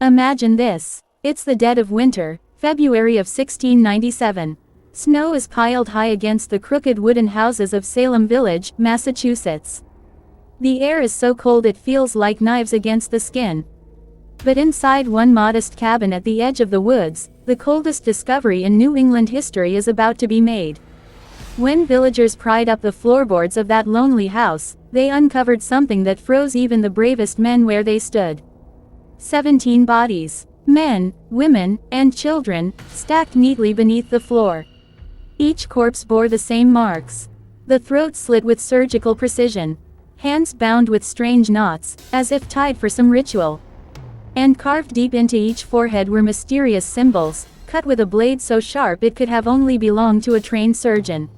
Imagine this. It's the dead of winter, February of 1697. Snow is piled high against the crooked wooden houses of Salem Village, Massachusetts. The air is so cold it feels like knives against the skin. But inside one modest cabin at the edge of the woods, the coldest discovery in New England history is about to be made. When villagers pried up the floorboards of that lonely house, they uncovered something that froze even the bravest men where they stood. 17 bodies, men, women, and children, stacked neatly beneath the floor. Each corpse bore the same marks. The throat slit with surgical precision. Hands bound with strange knots, as if tied for some ritual. And carved deep into each forehead were mysterious symbols, cut with a blade so sharp it could have only belonged to a trained surgeon.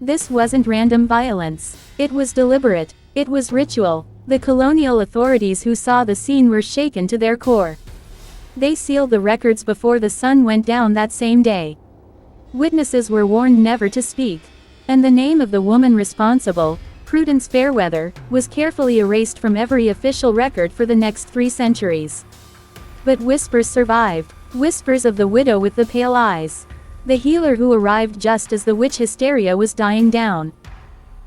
This wasn't random violence. It was deliberate. It was ritual. The colonial authorities who saw the scene were shaken to their core. They sealed the records before the sun went down that same day. Witnesses were warned never to speak. And the name of the woman responsible, Prudence Fairweather, was carefully erased from every official record for the next 3 centuries. But whispers survived. Whispers of the widow with the pale eyes. The healer who arrived just as the witch hysteria was dying down.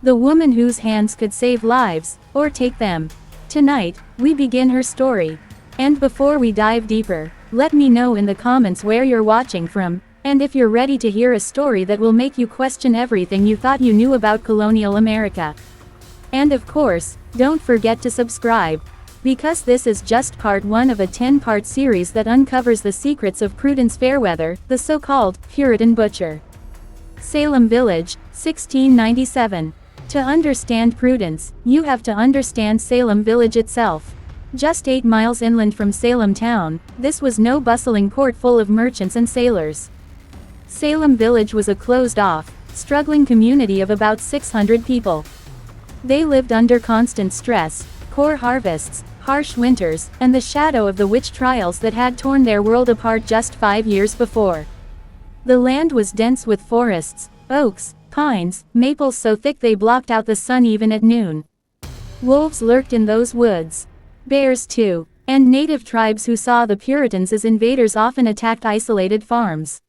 The woman whose hands could save lives, or take them. Tonight, we begin her story. And before we dive deeper, let me know in the comments where you're watching from, and if you're ready to hear a story that will make you question everything you thought you knew about colonial America. And of course, don't forget to subscribe. Because this is just part 1 of a 10-part series that uncovers the secrets of Prudence Fairweather, the so-called Puritan butcher. Salem Village, 1697. To understand Prudence, you have to understand Salem Village itself. Just 8 miles inland from Salem town, this was no bustling port full of merchants and sailors. Salem Village was a closed-off, struggling community of about 600 people. They lived under constant stress, poor harvests, harsh winters, and the shadow of the witch trials that had torn their world apart just 5 years before. The land was dense with forests, oaks, pines, maples so thick they blocked out the sun even at noon. Wolves lurked in those woods. Bears too, and native tribes who saw the Puritans as invaders often attacked isolated farms.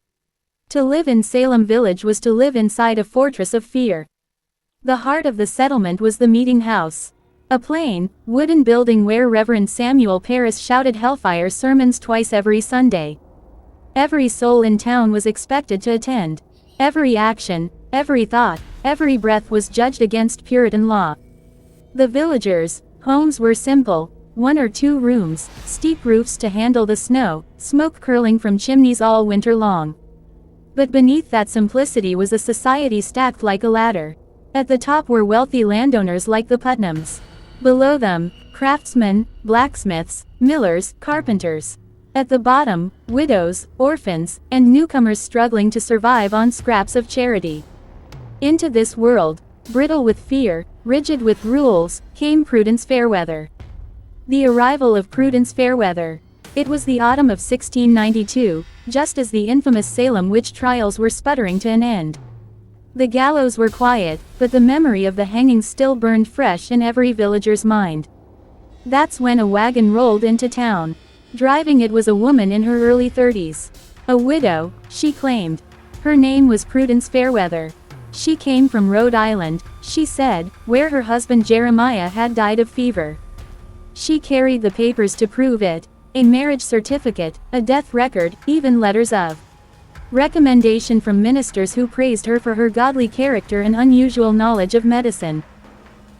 To live in Salem Village was to live inside a fortress of fear. The heart of the settlement was the meeting house. A plain, wooden building where Reverend Samuel Parris shouted hellfire sermons twice every Sunday. Every soul in town was expected to attend. Every action, every thought, every breath was judged against Puritan law. The villagers' homes were simple, 1 or 2 rooms, steep roofs to handle the snow, smoke curling from chimneys all winter long. But beneath that simplicity was a society stacked like a ladder. At the top were wealthy landowners like the Putnams. Below them, craftsmen, blacksmiths, millers, carpenters. At the bottom, widows, orphans, and newcomers struggling to survive on scraps of charity. Into this world, brittle with fear, rigid with rules, came Prudence Fairweather. The arrival of Prudence Fairweather. It was the autumn of 1692, just as the infamous Salem Witch Trials were sputtering to an end. The gallows were quiet, but the memory of the hanging still burned fresh in every villager's mind. That's when a wagon rolled into town. Driving it was a woman in her early 30s. A widow, she claimed. Her name was Prudence Fairweather. She came from Rhode Island, she said, where her husband Jeremiah had died of fever. She carried the papers to prove it, a marriage certificate, a death record, even letters of recommendation from ministers who praised her for her godly character and unusual knowledge of medicine.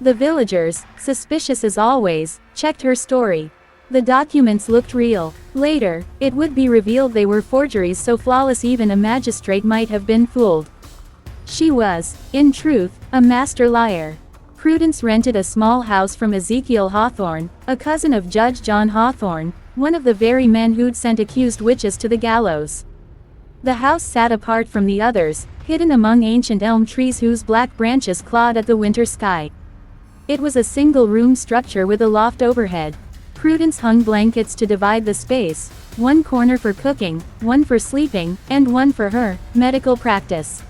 The villagers, suspicious as always, checked her story. The documents looked real. Later, it would be revealed they were forgeries so flawless even a magistrate might have been fooled. She was, in truth, a master liar. Prudence rented a small house from Ezekiel Hawthorne, a cousin of Judge John Hawthorne, one of the very men who'd sent accused witches to the gallows. The house sat apart from the others, hidden among ancient elm trees whose black branches clawed at the winter sky. It was a single-room structure with a loft overhead. Prudence hung blankets to divide the space, 1 corner for cooking, 1 for sleeping, and 1 for her medical practice.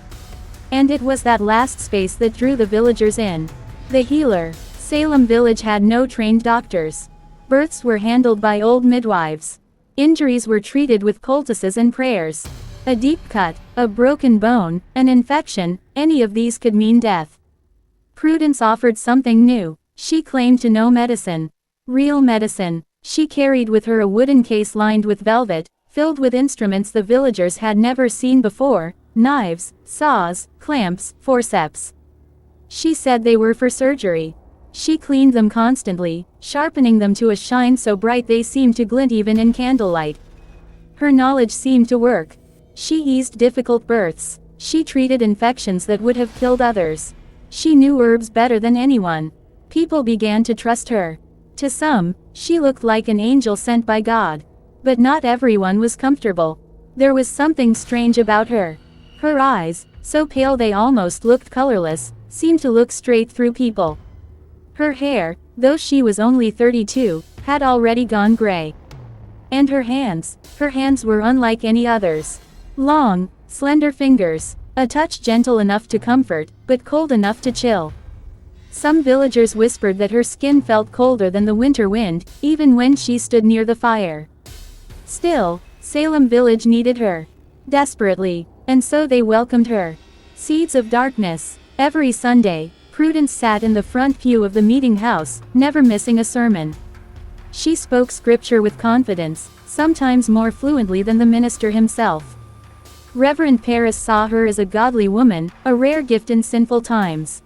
And it was that last space that drew the villagers in. The healer. Salem Village had no trained doctors. Births were handled by old midwives. Injuries were treated with poultices and prayers. A deep cut, a broken bone, an infection, any of these could mean death. Prudence offered something new. She claimed to know medicine. Real medicine. She carried with her a wooden case lined with velvet, filled with instruments the villagers had never seen before: knives, saws, clamps, forceps. She said they were for surgery. She cleaned them constantly, sharpening them to a shine so bright they seemed to glint even in candlelight. Her knowledge seemed to work. She eased difficult births. She treated infections that would have killed others. She knew herbs better than anyone. People began to trust her. To some, she looked like an angel sent by God. But not everyone was comfortable. There was something strange about her. Her eyes, so pale they almost looked colorless, seemed to look straight through people. Her hair, though she was only 32, had already gone gray. And her hands were unlike any others. Long, slender fingers, a touch gentle enough to comfort, but cold enough to chill. Some villagers whispered that her skin felt colder than the winter wind, even when she stood near the fire. Still, Salem Village needed her. Desperately, and so they welcomed her. Seeds of darkness. Every Sunday, Prudence sat in the front pew of the meeting house, never missing a sermon. She spoke scripture with confidence, sometimes more fluently than the minister himself. Reverend Paris saw her as a godly woman, a rare gift in sinful times.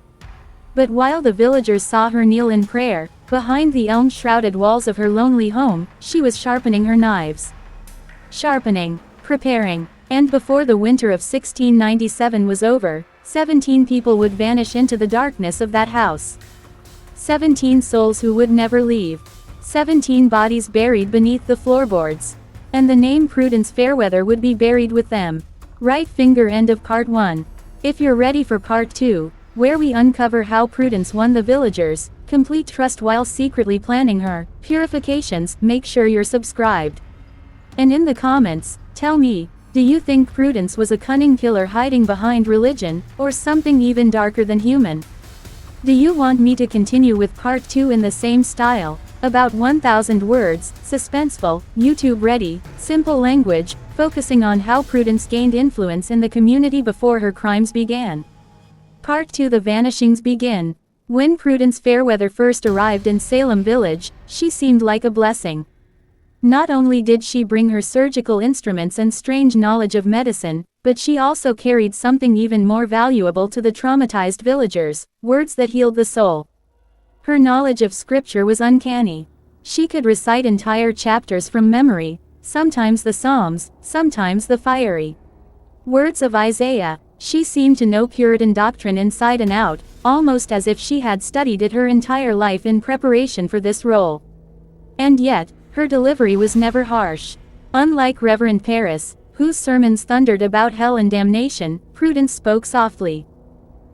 But while the villagers saw her kneel in prayer, behind the elm-shrouded walls of her lonely home, she was sharpening her knives. Sharpening, preparing, and before the winter of 1697 was over, 17 people would vanish into the darkness of that house. 17 souls who would never leave. 17 bodies buried beneath the floorboards. And the name Prudence Fairweather would be buried with them. Right finger end of part 1. If you're ready for part 2, where we uncover how Prudence won the villagers' complete trust while secretly planning her purifications, make sure you're subscribed. And in the comments, tell me, do you think Prudence was a cunning killer hiding behind religion, or something even darker than human? Do you want me to continue with part 2 in the same style, about 1,000 words, suspenseful, YouTube ready, simple language, focusing on how Prudence gained influence in the community before her crimes began? Part 2. The vanishings begin. When Prudence Fairweather first arrived in Salem Village, she seemed like a blessing. Not only did she bring her surgical instruments and strange knowledge of medicine, but she also carried something even more valuable to the traumatized villagers: words that healed the soul. Her knowledge of scripture was uncanny. She could recite entire chapters from memory, sometimes the Psalms, sometimes the fiery words of Isaiah. She seemed to know Puritan doctrine inside and out, almost as if she had studied it her entire life in preparation for this role. And yet, her delivery was never harsh. Unlike Reverend Paris, whose sermons thundered about hell and damnation, Prudence spoke softly.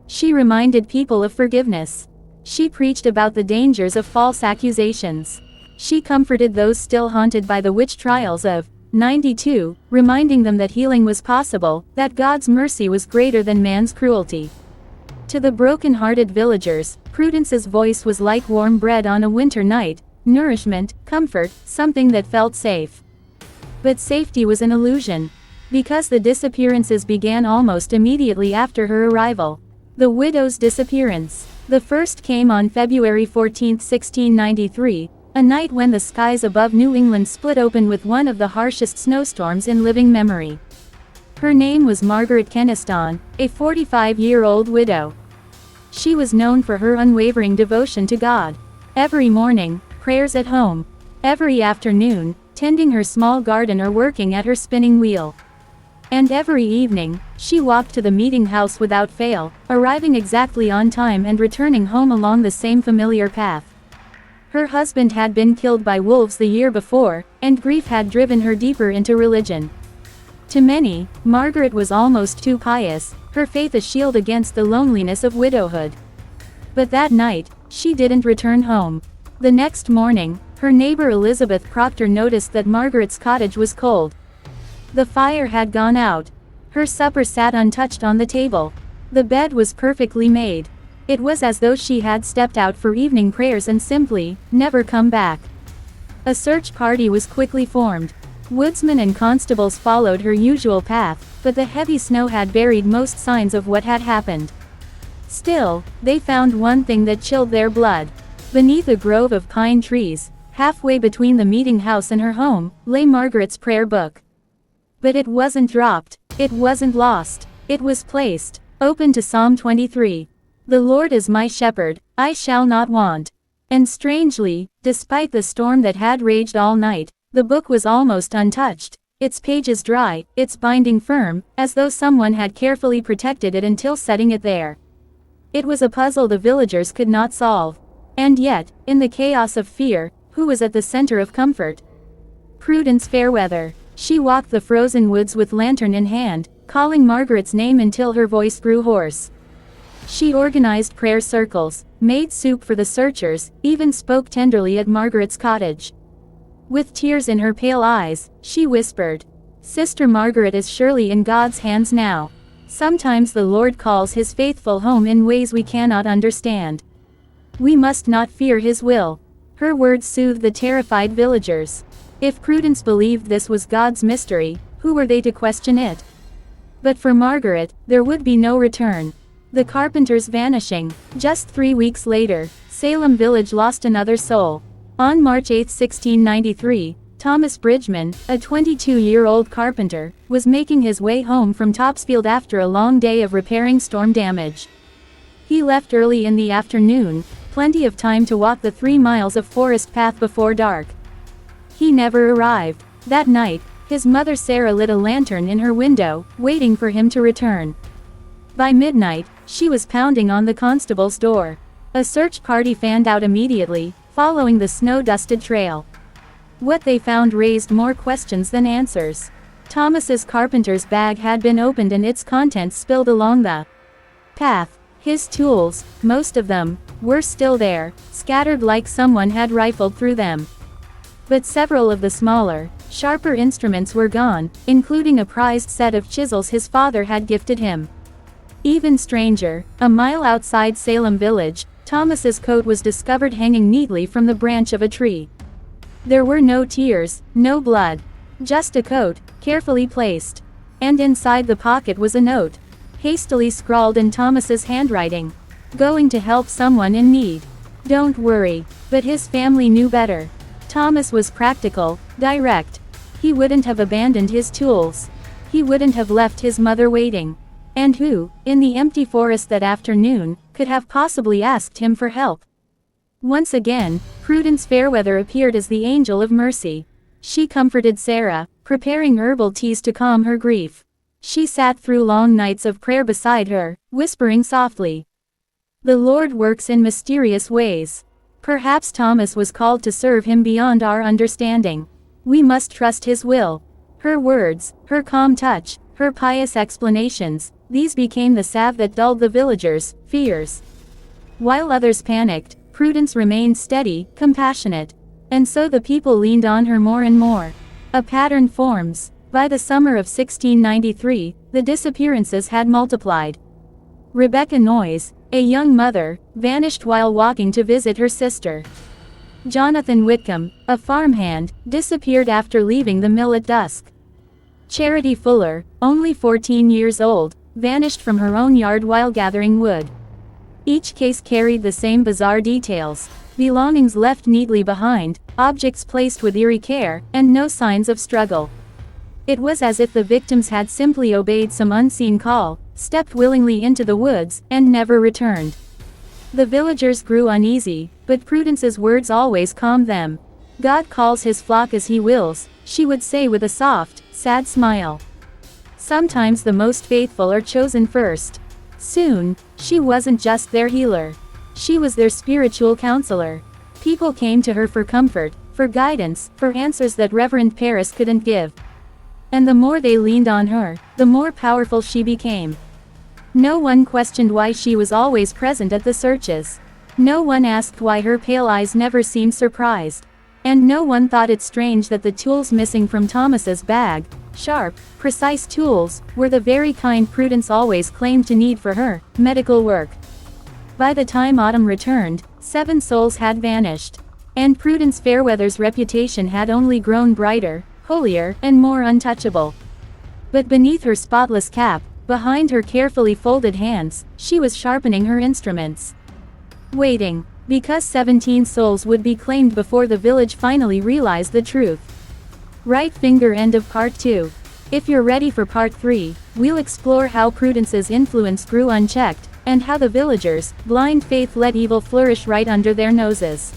She reminded people of forgiveness. She preached about the dangers of false accusations. She comforted those still haunted by the witch trials of 92, reminding them that healing was possible, that God's mercy was greater than man's cruelty. To the broken-hearted villagers, Prudence's voice was like warm bread on a winter night, nourishment, comfort, something that felt safe. But safety was an illusion. Because the disappearances began almost immediately after her arrival. The widow's disappearance. The first came on February 14, 1693, a night when the skies above New England split open with one of the harshest snowstorms in living memory. Her name was Margaret Keniston, a 45-year-old widow. She was known for her unwavering devotion to God. Every morning, prayers at home. Every afternoon, tending her small garden or working at her spinning wheel. And every evening, she walked to the meeting house without fail, arriving exactly on time and returning home along the same familiar path. Her husband had been killed by wolves the year before, and grief had driven her deeper into religion. To many, Margaret was almost too pious, her faith a shield against the loneliness of widowhood. But that night, she didn't return home. The next morning, her neighbor Elizabeth Proctor noticed that Margaret's cottage was cold. The fire had gone out. Her supper sat untouched on the table. The bed was perfectly made. It was as though she had stepped out for evening prayers and simply never come back. A search party was quickly formed. Woodsmen and constables followed her usual path, but the heavy snow had buried most signs of what had happened. Still, they found one thing that chilled their blood. Beneath a grove of pine trees, halfway between the meeting house and her home, lay Margaret's prayer book. But it wasn't dropped, it wasn't lost, it was placed, open to Psalm 23. "The Lord is my shepherd, I shall not want." And strangely, despite the storm that had raged all night, the book was almost untouched, its pages dry, its binding firm, as though someone had carefully protected it until setting it there. It was a puzzle the villagers could not solve. And yet, in the chaos of fear, who was at the center of comfort? Prudence Fairweather. She walked the frozen woods with lantern in hand, calling Margaret's name until her voice grew hoarse. She organized prayer circles, made soup for the searchers, even spoke tenderly at Margaret's cottage. With tears in her pale eyes, she whispered, "Sister Margaret is surely in God's hands now. Sometimes the Lord calls His faithful home in ways we cannot understand. We must not fear His will." Her words soothed the terrified villagers. If Prudence believed this was God's mystery, who were they to question it? But for Margaret, there would be no return. The carpenters vanishing. Just 3 weeks later, Salem village lost another soul. On March 8, 1693, Thomas Bridgman, a 22-year-old carpenter, was making his way home from Topsfield after a long day of repairing storm damage. He left early in the afternoon, plenty of time to walk the 3 miles of forest path before dark. He never arrived. That night, his mother Sarah lit a lantern in her window, waiting for him to return. By midnight, she was pounding on the constable's door. A search party fanned out immediately, following the snow-dusted trail. What they found raised more questions than answers. Thomas's carpenter's bag had been opened and its contents spilled along the path. His tools, most of them, were still there, scattered like someone had rifled through them. But several of the smaller, sharper instruments were gone, including a prized set of chisels his father had gifted him. Even stranger, a mile outside Salem village, Thomas's coat was discovered hanging neatly from the branch of a tree. There were no tears, no blood. Just a coat, carefully placed. And inside the pocket was a note, hastily scrawled in Thomas's handwriting. "Going to help someone in need. Don't worry." But his family knew better. Thomas was practical, direct. He wouldn't have abandoned his tools. He wouldn't have left his mother waiting. And who, in the empty forest that afternoon, could have possibly asked him for help? Once again, Prudence Fairweather appeared as the angel of mercy. She comforted Sarah, preparing herbal teas to calm her grief. She sat through long nights of prayer beside her, whispering softly, "The Lord works in mysterious ways." Perhaps Thomas was called to serve Him beyond our understanding. We must trust His will. Her words, her calm touch, her pious explanations, these became the salve that dulled the villagers' fears. While others panicked, Prudence remained steady, compassionate. And so the people leaned on her more and more. A pattern forms. By the summer of 1693, the disappearances had multiplied. Rebecca Noyes, a young mother, vanished while walking to visit her sister. Jonathan Whitcomb, a farmhand, disappeared after leaving the mill at dusk. Charity Fuller, only 14 years old, vanished from her own yard while gathering wood. Each case carried the same bizarre details: belongings left neatly behind, objects placed with eerie care, and no signs of struggle. It was as if the victims had simply obeyed some unseen call, stepped willingly into the woods, and never returned. The villagers grew uneasy, but Prudence's words always calmed them. "God calls His flock as He wills," she would say with a soft, sad smile. Sometimes the most faithful are chosen first. Soon, she wasn't just their healer. She was their spiritual counselor. People came to her for comfort, for guidance, for answers that Reverend Paris couldn't give. And the more they leaned on her, the more powerful she became. No one questioned why she was always present at the searches. No one asked why her pale eyes never seemed surprised. And no one thought it strange that the tools missing from Thomas's bag, sharp, precise tools, were the very kind Prudence always claimed to need for her medical work. By the time autumn returned, 7 souls had vanished. And Prudence Fairweather's reputation had only grown brighter. holier, and more untouchable. But beneath her spotless cap, behind her carefully folded hands, she was sharpening her instruments. Waiting. Because 17 souls would be claimed before the village finally realized the truth. Right finger end of part 2. If you're ready for part 3, we'll explore how Prudence's influence grew unchecked, and how the villagers' blind faith let evil flourish right under their noses.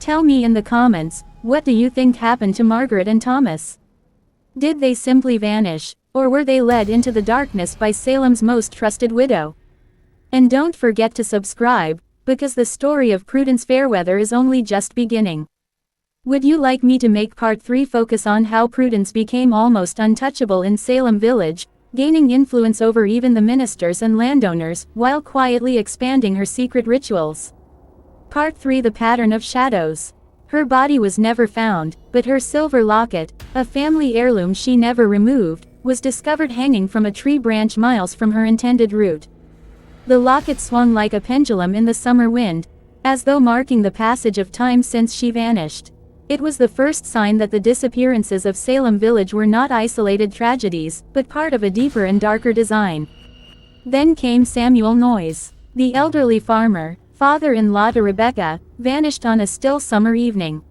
Tell me in the comments, what do you think happened to Margaret and Thomas? Did they simply vanish, or were they led into the darkness by Salem's most trusted widow? And don't forget to subscribe, because the story of Prudence Fairweather is only just beginning. Would you like me to make part 3 focus on how Prudence became almost untouchable in Salem Village, gaining influence over even the ministers and landowners, while quietly expanding her secret rituals? Part 3: The Pattern of Shadows. Her body was never found, but her silver locket, a family heirloom she never removed, was discovered hanging from a tree branch miles from her intended route. The locket swung like a pendulum in the summer wind, as though marking the passage of time since she vanished. It was the first sign that the disappearances of Salem Village were not isolated tragedies, but part of a deeper and darker design. Then came Samuel Noyes. The elderly farmer, father-in-law to Rebecca, vanished on a still summer evening.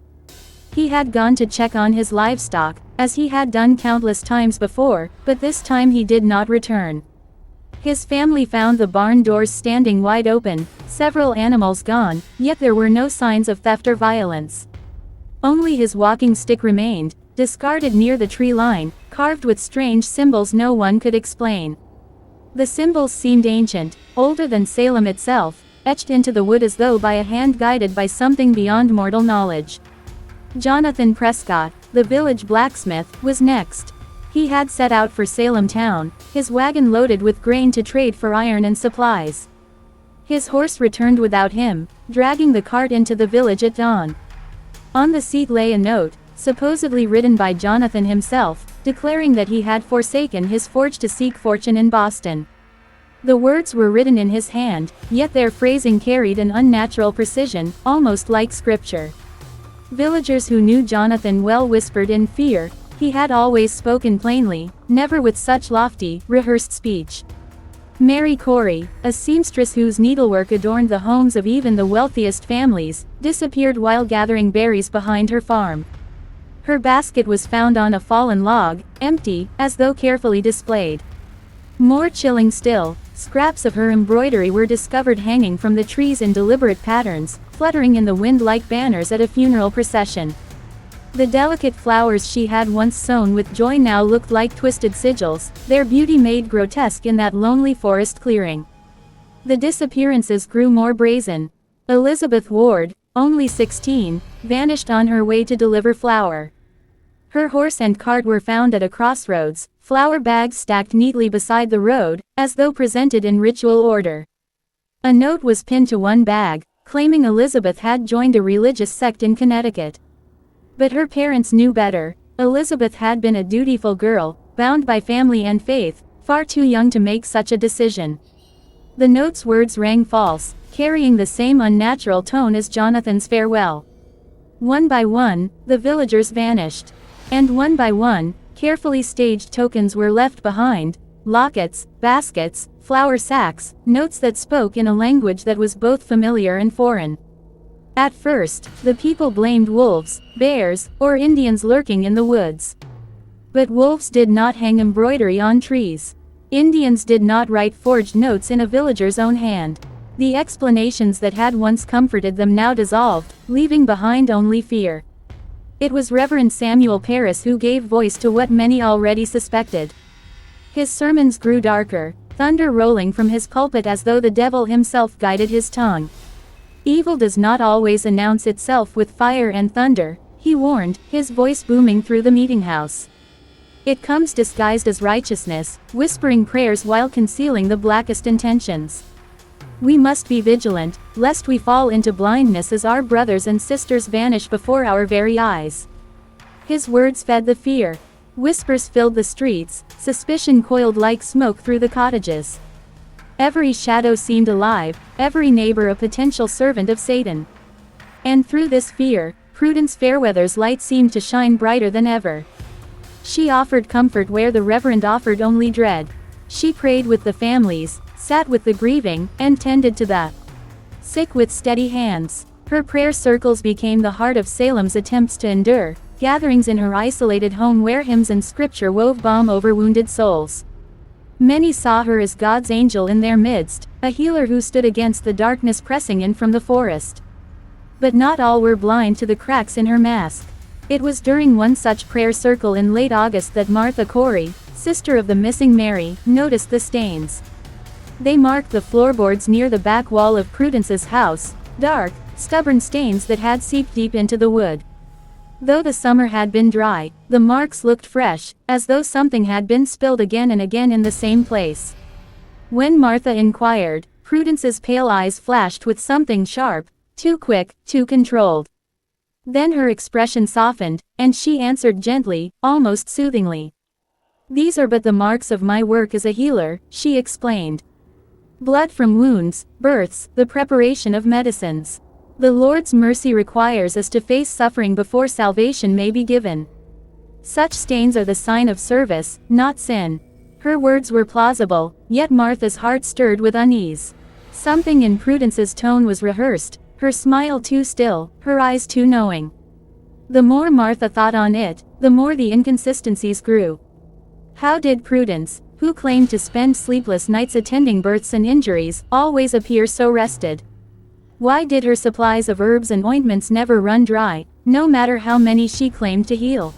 He had gone to check on his livestock, as he had done countless times before, but this time he did not return. His family found the barn doors standing wide open, several animals gone, yet there were no signs of theft or violence. Only his walking stick remained, discarded near the tree line, carved with strange symbols no one could explain. The symbols seemed ancient, older than Salem itself, etched into the wood as though by a hand guided by something beyond mortal knowledge. Jonathan Prescott, the village blacksmith, was next. He had set out for Salem town, his wagon loaded with grain to trade for iron and supplies. His horse returned without him, dragging the cart into the village at dawn. On the seat lay a note, supposedly written by Jonathan himself, declaring that he had forsaken his forge to seek fortune in Boston. The words were written in his hand, yet their phrasing carried an unnatural precision, almost like scripture. Villagers who knew Jonathan well whispered in fear. He had always spoken plainly, never with such lofty, rehearsed speech. Mary Corey, a seamstress whose needlework adorned the homes of even the wealthiest families, disappeared while gathering berries behind her farm. Her basket was found on a fallen log, empty, as though carefully displayed. More chilling still, scraps of her embroidery were discovered hanging from the trees in deliberate patterns, fluttering in the wind like banners at a funeral procession. The delicate flowers she had once sown with joy now looked like twisted sigils, their beauty made grotesque in that lonely forest clearing. The disappearances grew more brazen. Elizabeth Ward, only 16, vanished on her way to deliver flour. Her horse and cart were found at a crossroads, flour bags stacked neatly beside the road, as though presented in ritual order. A note was pinned to one bag, claiming Elizabeth had joined a religious sect in Connecticut. But her parents knew better. Elizabeth had been a dutiful girl, bound by family and faith, far too young to make such a decision. The note's words rang false, carrying the same unnatural tone as Jonathan's farewell. One by one, the villagers vanished. And one by one, carefully staged tokens were left behind: lockets, baskets, flour sacks, notes that spoke in a language that was both familiar and foreign. At first, the people blamed wolves, bears, or Indians lurking in the woods. But wolves did not hang embroidery on trees. Indians did not write forged notes in a villager's own hand. The explanations that had once comforted them now dissolved, leaving behind only fear. It was Reverend Samuel Parris who gave voice to what many already suspected. His sermons grew darker, thunder rolling from his pulpit as though the devil himself guided his tongue. Evil does not always announce itself with fire and thunder, he warned, his voice booming through the meeting house. It comes disguised as righteousness, whispering prayers while concealing the blackest intentions. We must be vigilant, lest we fall into blindness as our brothers and sisters vanish before our very eyes. His words fed the fear. Whispers filled the streets, suspicion coiled like smoke through the cottages. Every shadow seemed alive, every neighbor a potential servant of Satan. And through this fear, Prudence Fairweather's light seemed to shine brighter than ever. She offered comfort where the Reverend offered only dread. She prayed with the families, sat with the grieving, and tended to the sick with steady hands. Her prayer circles became the heart of Salem's attempts to endure, gatherings in her isolated home where hymns and scripture wove balm over wounded souls. Many saw her as God's angel in their midst, a healer who stood against the darkness pressing in from the forest. But not all were blind to the cracks in her mask. It was during one such prayer circle in late August that Martha Corey, sister of the missing Mary, noticed the stains. They marked the floorboards near the back wall of Prudence's house, dark, stubborn stains that had seeped deep into the wood. Though the summer had been dry, the marks looked fresh, as though something had been spilled again and again in the same place. When Martha inquired, Prudence's pale eyes flashed with something sharp, too quick, too controlled. Then her expression softened, and she answered gently, almost soothingly. "These are but the marks of my work as a healer," she explained. "Blood from wounds, births, the preparation of medicines. The Lord's mercy requires us to face suffering before salvation may be given. Such stains are the sign of service, not sin." Her words were plausible, yet Martha's heart stirred with unease. Something in Prudence's tone was rehearsed, her smile too still, her eyes too knowing. The more Martha thought on it, the more the inconsistencies grew. How did Prudence, who claimed to spend sleepless nights attending births and injuries, always appear so rested? Why did her supplies of herbs and ointments never run dry, no matter how many she claimed to heal?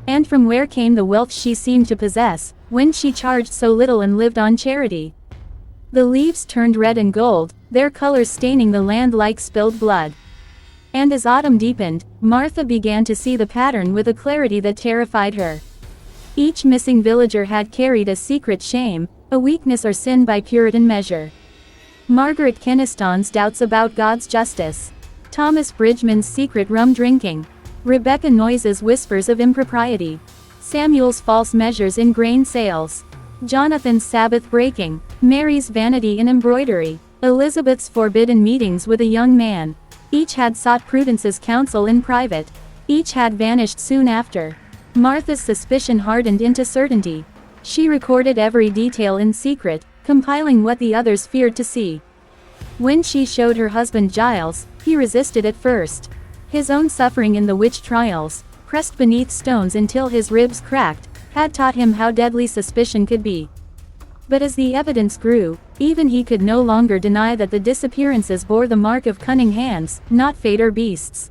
And from where came the wealth she seemed to possess, when she charged so little and lived on charity? The leaves turned red and gold, their colors staining the land like spilled blood. And as autumn deepened, Martha began to see the pattern with a clarity that terrified her. Each missing villager had carried a secret shame, a weakness or sin by Puritan measure. Margaret Keniston's doubts about God's justice. Thomas Bridgman's secret rum drinking. Rebecca Noyes's whispers of impropriety. Samuel's false measures in grain sales. Jonathan's Sabbath breaking. Mary's vanity in embroidery. Elizabeth's forbidden meetings with a young man. Each had sought Prudence's counsel in private. Each had vanished soon after. Martha's suspicion hardened into certainty. She recorded every detail in secret, compiling what the others feared to see. When she showed her husband Giles, he resisted at first. His own suffering in the witch trials, pressed beneath stones until his ribs cracked, had taught him how deadly suspicion could be. But as the evidence grew, even he could no longer deny that the disappearances bore the mark of cunning hands, not fate or beasts.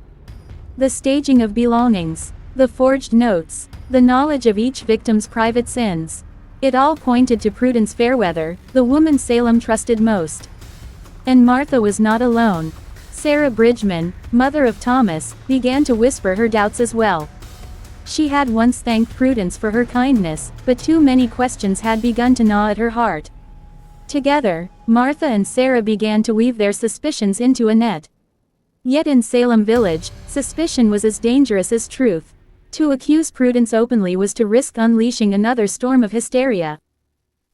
The staging of belongings, the forged notes, the knowledge of each victim's private sins. It all pointed to Prudence Fairweather, the woman Salem trusted most. And Martha was not alone. Sarah Bridgman, mother of Thomas, began to whisper her doubts as well. She had once thanked Prudence for her kindness, but too many questions had begun to gnaw at her heart. Together, Martha and Sarah began to weave their suspicions into a net. Yet in Salem Village, suspicion was as dangerous as truth. To accuse Prudence openly was to risk unleashing another storm of hysteria.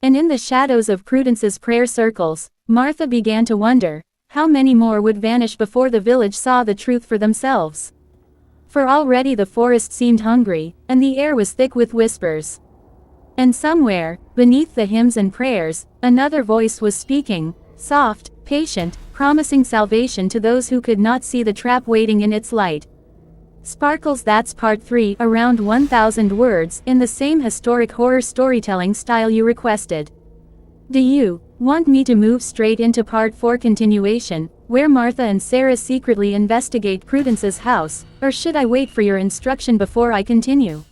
And in the shadows of Prudence's prayer circles, Martha began to wonder, how many more would vanish before the village saw the truth for themselves? For already the forest seemed hungry, and the air was thick with whispers. And somewhere, beneath the hymns and prayers, another voice was speaking, soft, patient, promising salvation to those who could not see the trap waiting in its light. Sparkles. That's part 3, around 1,000 words, in the same historic horror storytelling style you requested. Do you want me to move straight into part 4 continuation, where Martha and Sarah secretly investigate Prudence's house, or should I wait for your instruction before I continue?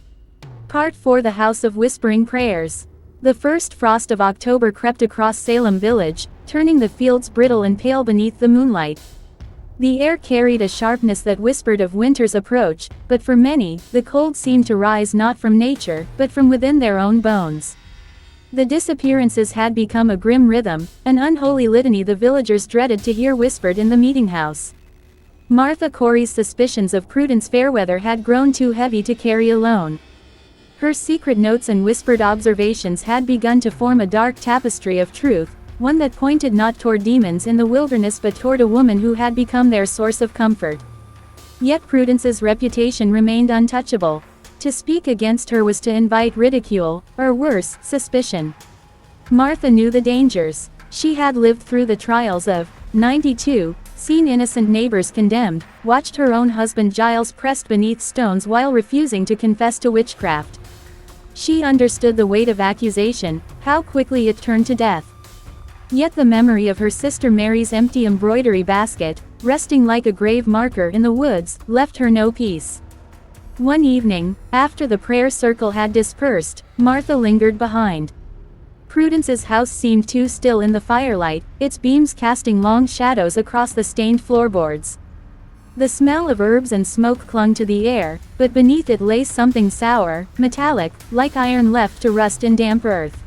Part 4, The House of Whispering Prayers. The first frost of October crept across Salem Village, turning the fields brittle and pale beneath the moonlight. The air carried a sharpness that whispered of winter's approach, but for many, the cold seemed to rise not from nature, but from within their own bones. The disappearances had become a grim rhythm, an unholy litany the villagers dreaded to hear whispered in the meeting house. Martha Corey's suspicions of Prudence Fairweather had grown too heavy to carry alone. Her secret notes and whispered observations had begun to form a dark tapestry of truth, one that pointed not toward demons in the wilderness but toward a woman who had become their source of comfort. Yet Prudence's reputation remained untouchable. To speak against her was to invite ridicule, or worse, suspicion. Martha knew the dangers. She had lived through the trials of 92, seen innocent neighbors condemned, watched her own husband Giles pressed beneath stones while refusing to confess to witchcraft. She understood the weight of accusation, how quickly it turned to death. Yet the memory of her sister Mary's empty embroidery basket, resting like a grave marker in the woods, left her no peace. One evening, after the prayer circle had dispersed, Martha lingered behind. Prudence's house seemed too still in the firelight, its beams casting long shadows across the stained floorboards. The smell of herbs and smoke clung to the air, but beneath it lay something sour, metallic, like iron left to rust in damp earth.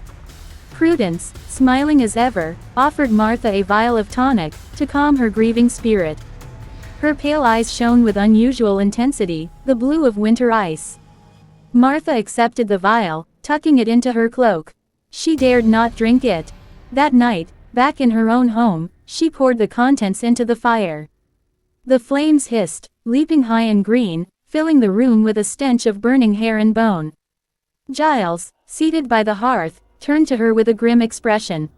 Prudence, smiling as ever, offered Martha a vial of tonic, to calm her grieving spirit. Her pale eyes shone with unusual intensity, the blue of winter ice. Martha accepted the vial, tucking it into her cloak. She dared not drink it. That night, back in her own home, she poured the contents into the fire. The flames hissed, leaping high and green, filling the room with a stench of burning hair and bone. Giles, seated by the hearth, turned to her with a grim expression.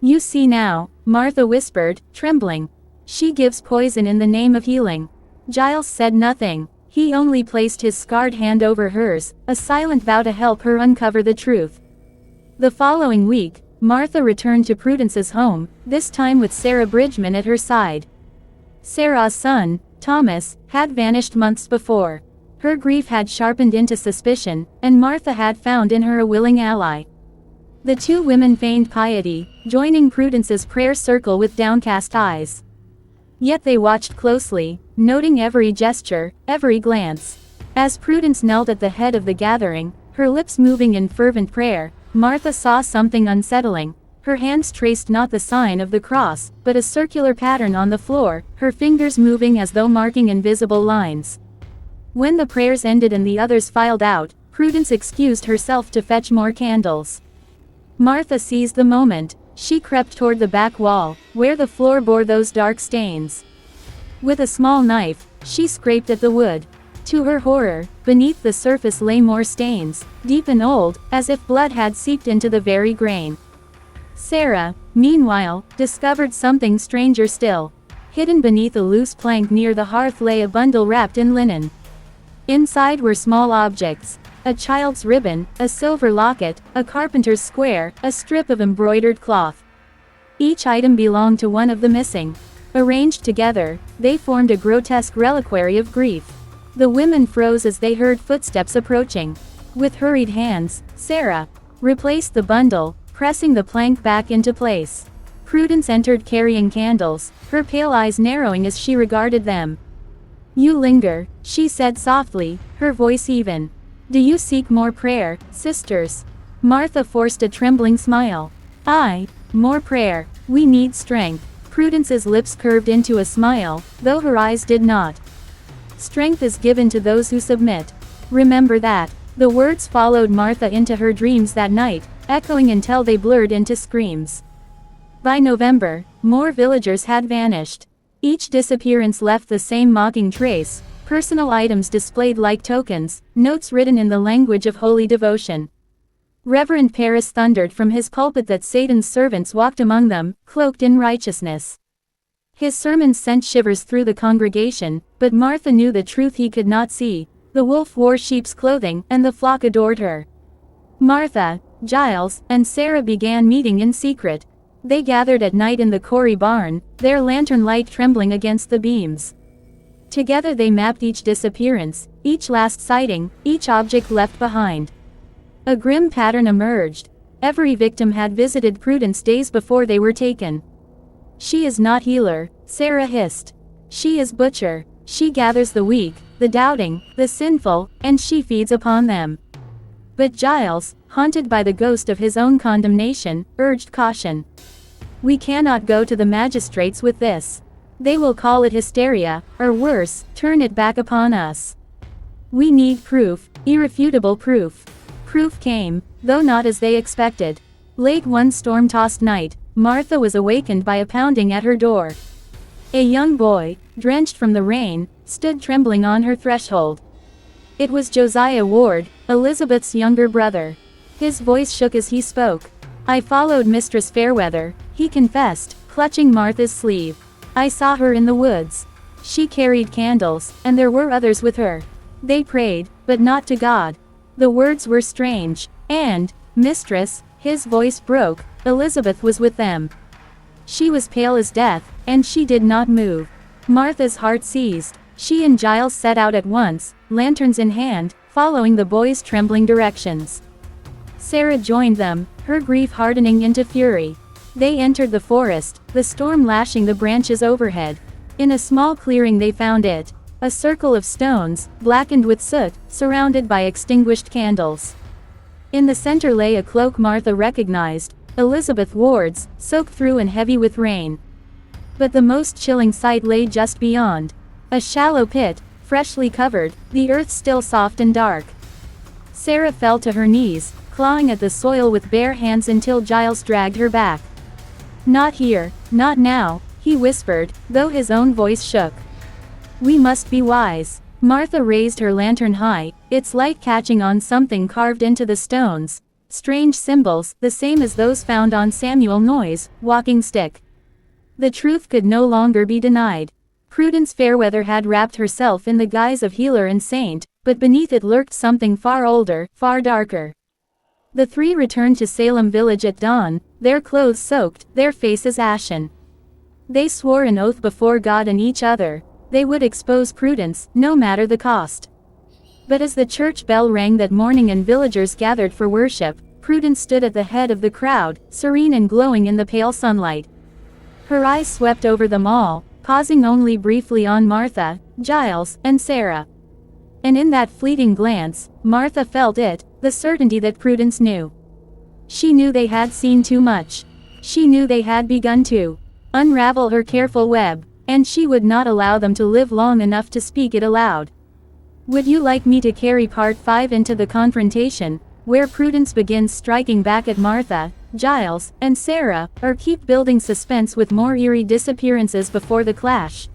"You see now," Martha whispered, trembling. "She gives poison in the name of healing." Giles said nothing. He only placed his scarred hand over hers, a silent vow to help her uncover the truth. The following week, Martha returned to Prudence's home, this time with Sarah Bridgman at her side. Sarah's son, Thomas, had vanished months before. Her grief had sharpened into suspicion, and Martha had found in her a willing ally. The two women feigned piety, joining Prudence's prayer circle with downcast eyes. Yet they watched closely, noting every gesture, every glance. As Prudence knelt at the head of the gathering, her lips moving in fervent prayer, Martha saw something unsettling. Her hands traced not the sign of the cross, but a circular pattern on the floor, her fingers moving as though marking invisible lines. When the prayers ended and the others filed out, Prudence excused herself to fetch more candles. Martha seized the moment. She crept toward the back wall, where the floor bore those dark stains. With a small knife, she scraped at the wood. To her horror, beneath the surface lay more stains, deep and old, as if blood had seeped into the very grain. Sarah, meanwhile, discovered something stranger still. Hidden beneath a loose plank near the hearth lay a bundle wrapped in linen. Inside were small objects. A child's ribbon, a silver locket, a carpenter's square, a strip of embroidered cloth. Each item belonged to one of the missing. Arranged together, they formed a grotesque reliquary of grief. The women froze as they heard footsteps approaching. With hurried hands, Sarah replaced the bundle, pressing the plank back into place. Prudence entered carrying candles, her pale eyes narrowing as she regarded them. "You linger," she said softly, her voice even. "Do you seek more prayer, sisters?" Martha forced a trembling smile. "Aye, more prayer. We need strength." Prudence's lips curved into a smile, though her eyes did not. "Strength is given to those who submit. Remember that." The words followed Martha into her dreams that night, echoing until they blurred into screams. By November, more villagers had vanished. Each disappearance left the same mocking trace. Personal items displayed like tokens, notes written in the language of holy devotion. Reverend Paris thundered from his pulpit that Satan's servants walked among them, cloaked in righteousness. His sermons sent shivers through the congregation, but Martha knew the truth he could not see. The wolf wore sheep's clothing, and the flock adored her. Martha, Giles, and Sarah began meeting in secret. They gathered at night in the Corey barn, their lantern light trembling against the beams. Together they mapped each disappearance, each last sighting, each object left behind. A grim pattern emerged. Every victim had visited Prudence days before they were taken. "She is not healer," Sarah hissed. "She is butcher. She gathers the weak, the doubting, the sinful, and she feeds upon them." But Giles, haunted by the ghost of his own condemnation, urged caution. "We cannot go to the magistrates with this. They will call it hysteria, or worse, turn it back upon us. We need proof, irrefutable proof." Proof came, though not as they expected. Late one storm-tossed night, Martha was awakened by a pounding at her door. A young boy, drenched from the rain, stood trembling on her threshold. It was Josiah Ward, Elizabeth's younger brother. His voice shook as he spoke. "I followed Mistress Fairweather," he confessed, clutching Martha's sleeve. "I saw her in the woods. She carried candles, and there were others with her. They prayed, but not to God." The words were strange. "And, mistress," his voice broke, "Elizabeth was with them. She was pale as death, and she did not move." Martha's heart seized. She and Giles set out at once, lanterns in hand, following the boys' trembling directions. Sarah joined them, her grief hardening into fury. They entered the forest, the storm lashing the branches overhead. In a small clearing they found it. A circle of stones, blackened with soot, surrounded by extinguished candles. In the center lay a cloak Martha recognized, Elizabeth Ward's, soaked through and heavy with rain. But the most chilling sight lay just beyond. A shallow pit, freshly covered, the earth still soft and dark. Sarah fell to her knees, clawing at the soil with bare hands until Giles dragged her back. "Not here, not now," he whispered, though his own voice shook. "We must be wise." Martha raised her lantern high, its light catching on something carved into the stones. Strange symbols, the same as those found on Samuel Noyes' walking stick. The truth could no longer be denied. Prudence Fairweather had wrapped herself in the guise of healer and saint, but beneath it lurked something far older, far darker. The three returned to Salem village at dawn, their clothes soaked, their faces ashen. They swore an oath before God and each other. They would expose Prudence, no matter the cost. But as the church bell rang that morning and villagers gathered for worship, Prudence stood at the head of the crowd, serene and glowing in the pale sunlight. Her eyes swept over them all, pausing only briefly on Martha, Giles, and Sarah. And in that fleeting glance, Martha felt it, the certainty that Prudence knew. She knew they had seen too much. She knew they had begun to unravel her careful web, and she would not allow them to live long enough to speak it aloud. Would you like me to carry part 5 into the confrontation, where Prudence begins striking back at Martha, Giles, and Sarah, or keep building suspense with more eerie disappearances before the clash?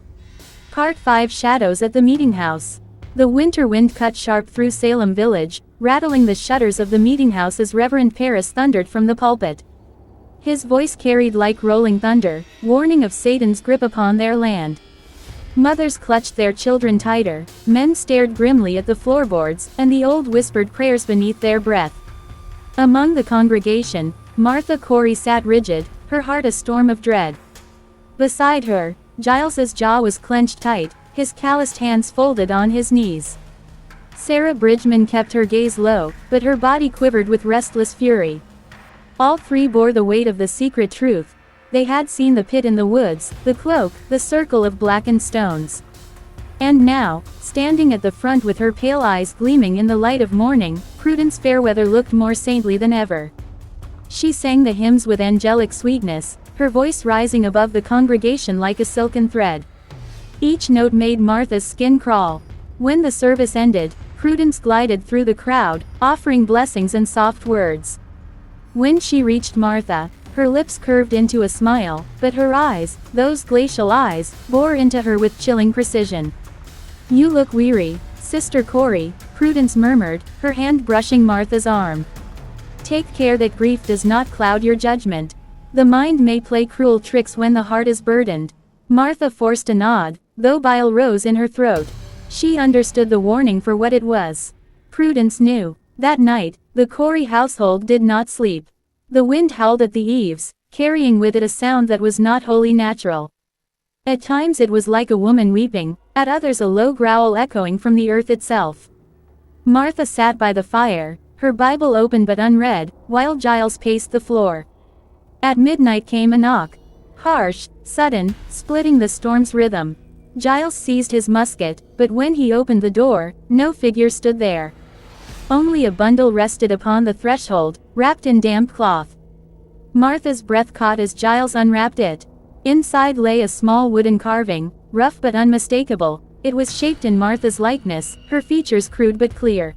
Part 5: Shadows at the Meeting House. The winter wind cut sharp through Salem village, rattling the shutters of the meeting house as Reverend Parris thundered from the pulpit. His voice carried like rolling thunder, warning of Satan's grip upon their land. Mothers clutched their children tighter, men stared grimly at the floorboards, and the old whispered prayers beneath their breath. Among the congregation, Martha Corey sat rigid, her heart a storm of dread. Beside her, Giles's jaw was clenched tight, his calloused hands folded on his knees. Sarah Bridgman kept her gaze low, but her body quivered with restless fury. All three bore the weight of the secret truth. They had seen the pit in the woods, the cloak, the circle of blackened stones. And now, standing at the front with her pale eyes gleaming in the light of morning, Prudence Fairweather looked more saintly than ever. She sang the hymns with angelic sweetness, her voice rising above the congregation like a silken thread. Each note made Martha's skin crawl. When the service ended, Prudence glided through the crowd, offering blessings and soft words. When she reached Martha, her lips curved into a smile, but her eyes, those glacial eyes, bore into her with chilling precision. "You look weary, Sister Corey," Prudence murmured, her hand brushing Martha's arm. "Take care that grief does not cloud your judgment. The mind may play cruel tricks when the heart is burdened." Martha forced a nod, though bile rose in her throat. She understood the warning for what it was. Prudence knew. That night, the Corey household did not sleep. The wind howled at the eaves, carrying with it a sound that was not wholly natural. At times it was like a woman weeping, at others a low growl echoing from the earth itself. Martha sat by the fire, her Bible open but unread, while Giles paced the floor. At midnight came a knock. Harsh, sudden, splitting the storm's rhythm. Giles seized his musket, but when he opened the door, no figure stood there. Only a bundle rested upon the threshold, wrapped in damp cloth. Martha's breath caught as Giles unwrapped it. Inside lay a small wooden carving, rough but unmistakable. It was shaped in Martha's likeness, her features crude but clear.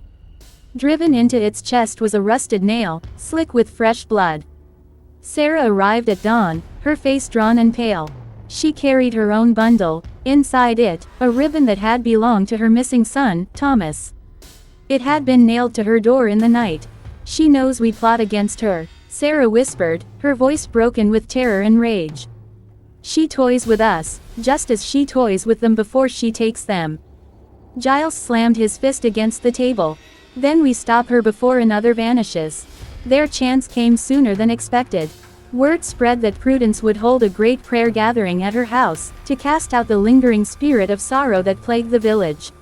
Driven into its chest was a rusted nail, slick with fresh blood. Sarah arrived at dawn, her face drawn and pale. She carried her own bundle, inside it, a ribbon that had belonged to her missing son, Thomas. It had been nailed to her door in the night. She knows we plot against her, Sarah whispered, her voice broken with terror and rage. She toys with us, just as she toys with them before she takes them. Giles slammed his fist against the table. Then we stop her before another vanishes. Their chance came sooner than expected. Word spread that Prudence would hold a great prayer gathering at her house, to cast out the lingering spirit of sorrow that plagued the village.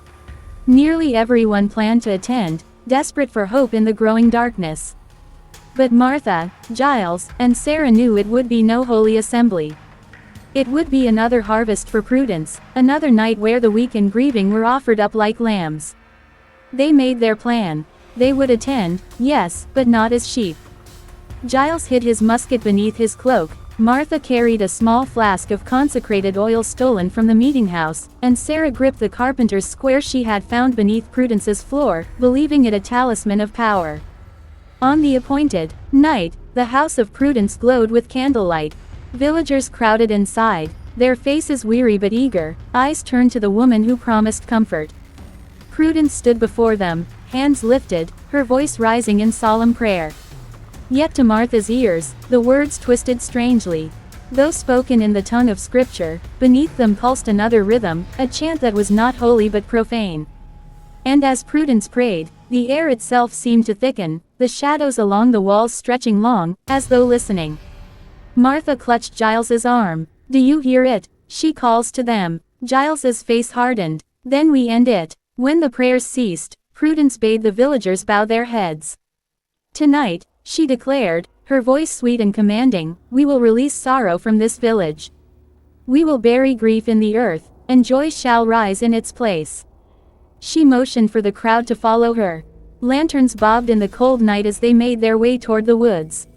Nearly everyone planned to attend, desperate for hope in the growing darkness. But Martha, Giles, and Sarah knew it would be no holy assembly. It would be another harvest for Prudence, another night where the weak and grieving were offered up like lambs. They made their plan. They would attend, yes, but not as sheep. Giles hid his musket beneath his cloak. Martha carried a small flask of consecrated oil stolen from the meeting house, and Sarah gripped the carpenter's square she had found beneath Prudence's floor, believing it a talisman of power. On the appointed night, the house of Prudence glowed with candlelight. Villagers crowded inside, their faces weary but eager, eyes turned to the woman who promised comfort. Prudence stood before them, hands lifted, her voice rising in solemn prayer. Yet to Martha's ears, the words twisted strangely. Though spoken in the tongue of Scripture, beneath them pulsed another rhythm, a chant that was not holy but profane. And as Prudence prayed, the air itself seemed to thicken, the shadows along the walls stretching long, as though listening. Martha clutched Giles's arm. "Do you hear it?" she calls to them. Giles's face hardened. "Then we end it." When the prayers ceased, Prudence bade the villagers bow their heads. "Tonight," she declared, her voice sweet and commanding, "we will release sorrow from this village. We will bury grief in the earth, and joy shall rise in its place." She motioned for the crowd to follow her. Lanterns bobbed in the cold night as they made their way toward the woods.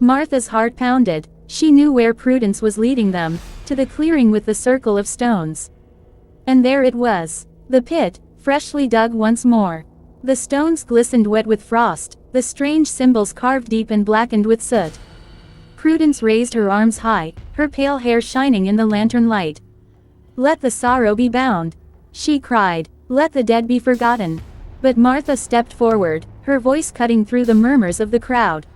Martha's heart pounded. She knew where Prudence was leading them, to the clearing with the circle of stones. And there it was. The pit, freshly dug once more. The stones glistened wet with frost, the strange symbols carved deep and blackened with soot. Prudence raised her arms high, her pale hair shining in the lantern light. "Let the sorrow be bound," she cried. "Let the dead be forgotten." But Martha stepped forward, her voice cutting through the murmurs of the crowd.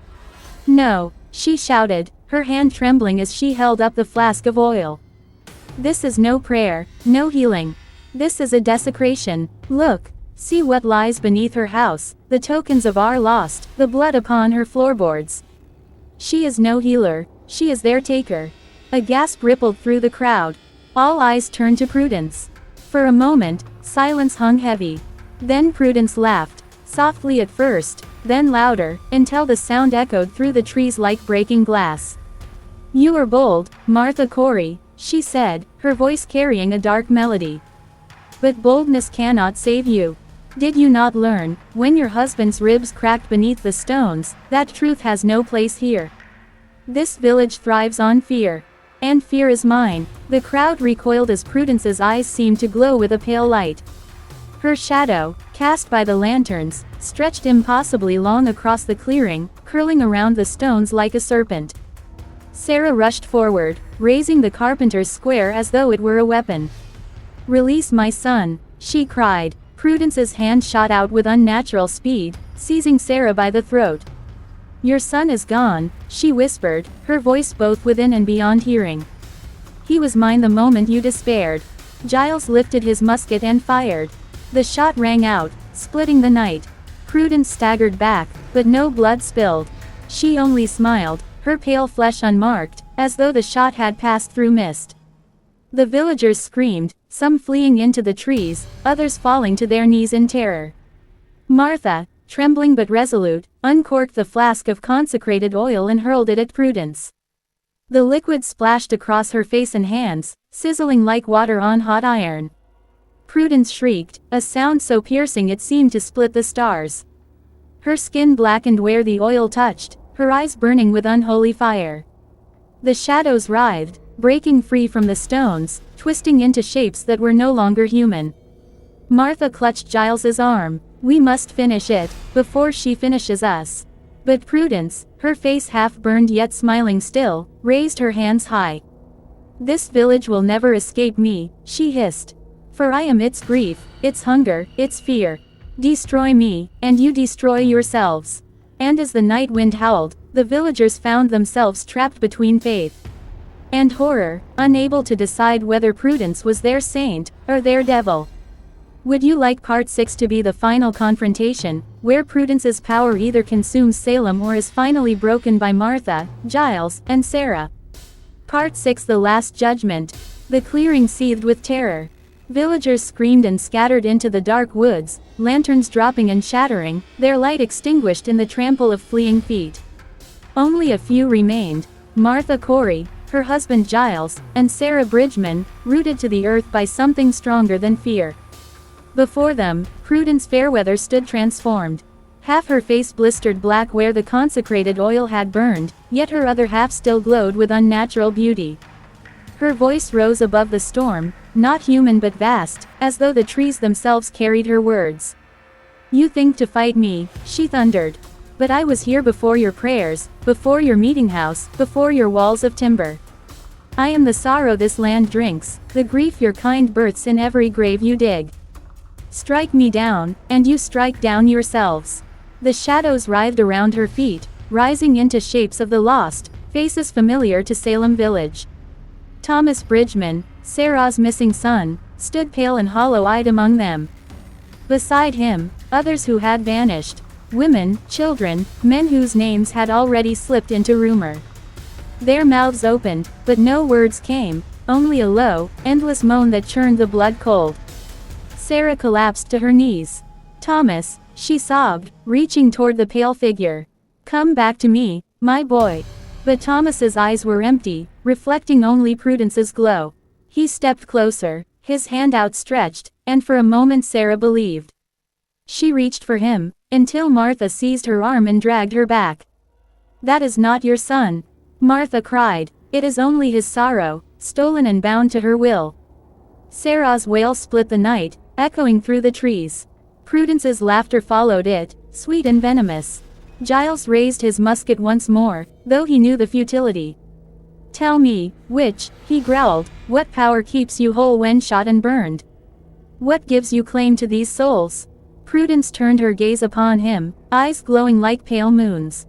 "No," she shouted, her hand trembling as she held up the flask of oil. "This is no prayer, no healing. This is a desecration. Look. See what lies beneath her house, the tokens of our lost, the blood upon her floorboards. She is no healer, she is their taker." A gasp rippled through the crowd. All eyes turned to Prudence. For a moment, silence hung heavy. Then Prudence laughed, softly at first, then louder, until the sound echoed through the trees like breaking glass. "You are bold, Martha Corey," she said, her voice carrying a dark melody. "But boldness cannot save you. Did you not learn, when your husband's ribs cracked beneath the stones, that truth has no place here? This village thrives on fear. And fear is mine." The crowd recoiled as Prudence's eyes seemed to glow with a pale light. Her shadow, cast by the lanterns, stretched impossibly long across the clearing, curling around the stones like a serpent. Sarah rushed forward, raising the carpenter's square as though it were a weapon. "Release my son," she cried. Prudence's hand shot out with unnatural speed, seizing Sarah by the throat. "Your son is gone," she whispered, her voice both within and beyond hearing. "He was mine the moment you despaired." Giles lifted his musket and fired. The shot rang out, splitting the night. Prudence staggered back, but no blood spilled. She only smiled, her pale flesh unmarked, as though the shot had passed through mist. The villagers screamed, some fleeing into the trees, others falling to their knees in terror. Martha, trembling but resolute, uncorked the flask of consecrated oil and hurled it at Prudence. The liquid splashed across her face and hands, sizzling like water on hot iron. Prudence shrieked, a sound so piercing it seemed to split the stars. Her skin blackened where the oil touched, her eyes burning with unholy fire. The shadows writhed, breaking free from the stones, twisting into shapes that were no longer human. Martha clutched Giles's arm. "We must finish it, before she finishes us." But Prudence, her face half burned yet smiling still, raised her hands high. "This village will never escape me," she hissed. "For I am its grief, its hunger, its fear. Destroy me, and you destroy yourselves. And as the night wind howled, the villagers found themselves trapped between faith and horror, unable to decide whether Prudence was their saint, or their devil. Would you like part 6 to be the final confrontation, where Prudence's power either consumes Salem or is finally broken by Martha, Giles, and Sarah? Part 6, The Last Judgment. The clearing seethed with terror. Villagers screamed and scattered into the dark woods, lanterns dropping and shattering, their light extinguished in the trample of fleeing feet. Only a few remained: Martha Corey, her husband Giles, and Sarah Bridgman, rooted to the earth by something stronger than fear. Before them, Prudence Fairweather stood transformed. Half her face blistered black where the consecrated oil had burned, yet her other half still glowed with unnatural beauty. Her voice rose above the storm, not human but vast, as though the trees themselves carried her words. "You think to fight me," she thundered. "But I was here before your prayers, before your meeting house, before your walls of timber. I am the sorrow this land drinks, the grief your kind births in every grave you dig. Strike me down, and you strike down yourselves." The shadows writhed around her feet, rising into shapes of the lost, faces familiar to Salem Village. Thomas Bridgman, Sarah's missing son, stood pale and hollow-eyed among them. Beside him, others who had vanished. Women, children, men whose names had already slipped into rumor. Their mouths opened, but no words came, only a low, endless moan that churned the blood cold. Sarah collapsed to her knees. "Thomas," she sobbed, reaching toward the pale figure. "Come back to me, my boy." But Thomas's eyes were empty, reflecting only Prudence's glow. He stepped closer, his hand outstretched, and for a moment Sarah believed. She reached for him, until Martha seized her arm and dragged her back. "That is not your son," Martha cried. "It is only his sorrow, stolen and bound to her will." Sarah's wail split the night, echoing through the trees. Prudence's laughter followed it, sweet and venomous. Giles raised his musket once more, though he knew the futility. "Tell me, witch," he growled, "what power keeps you whole when shot and burned? What gives you claim to these souls?" Prudence turned her gaze upon him, eyes glowing like pale moons.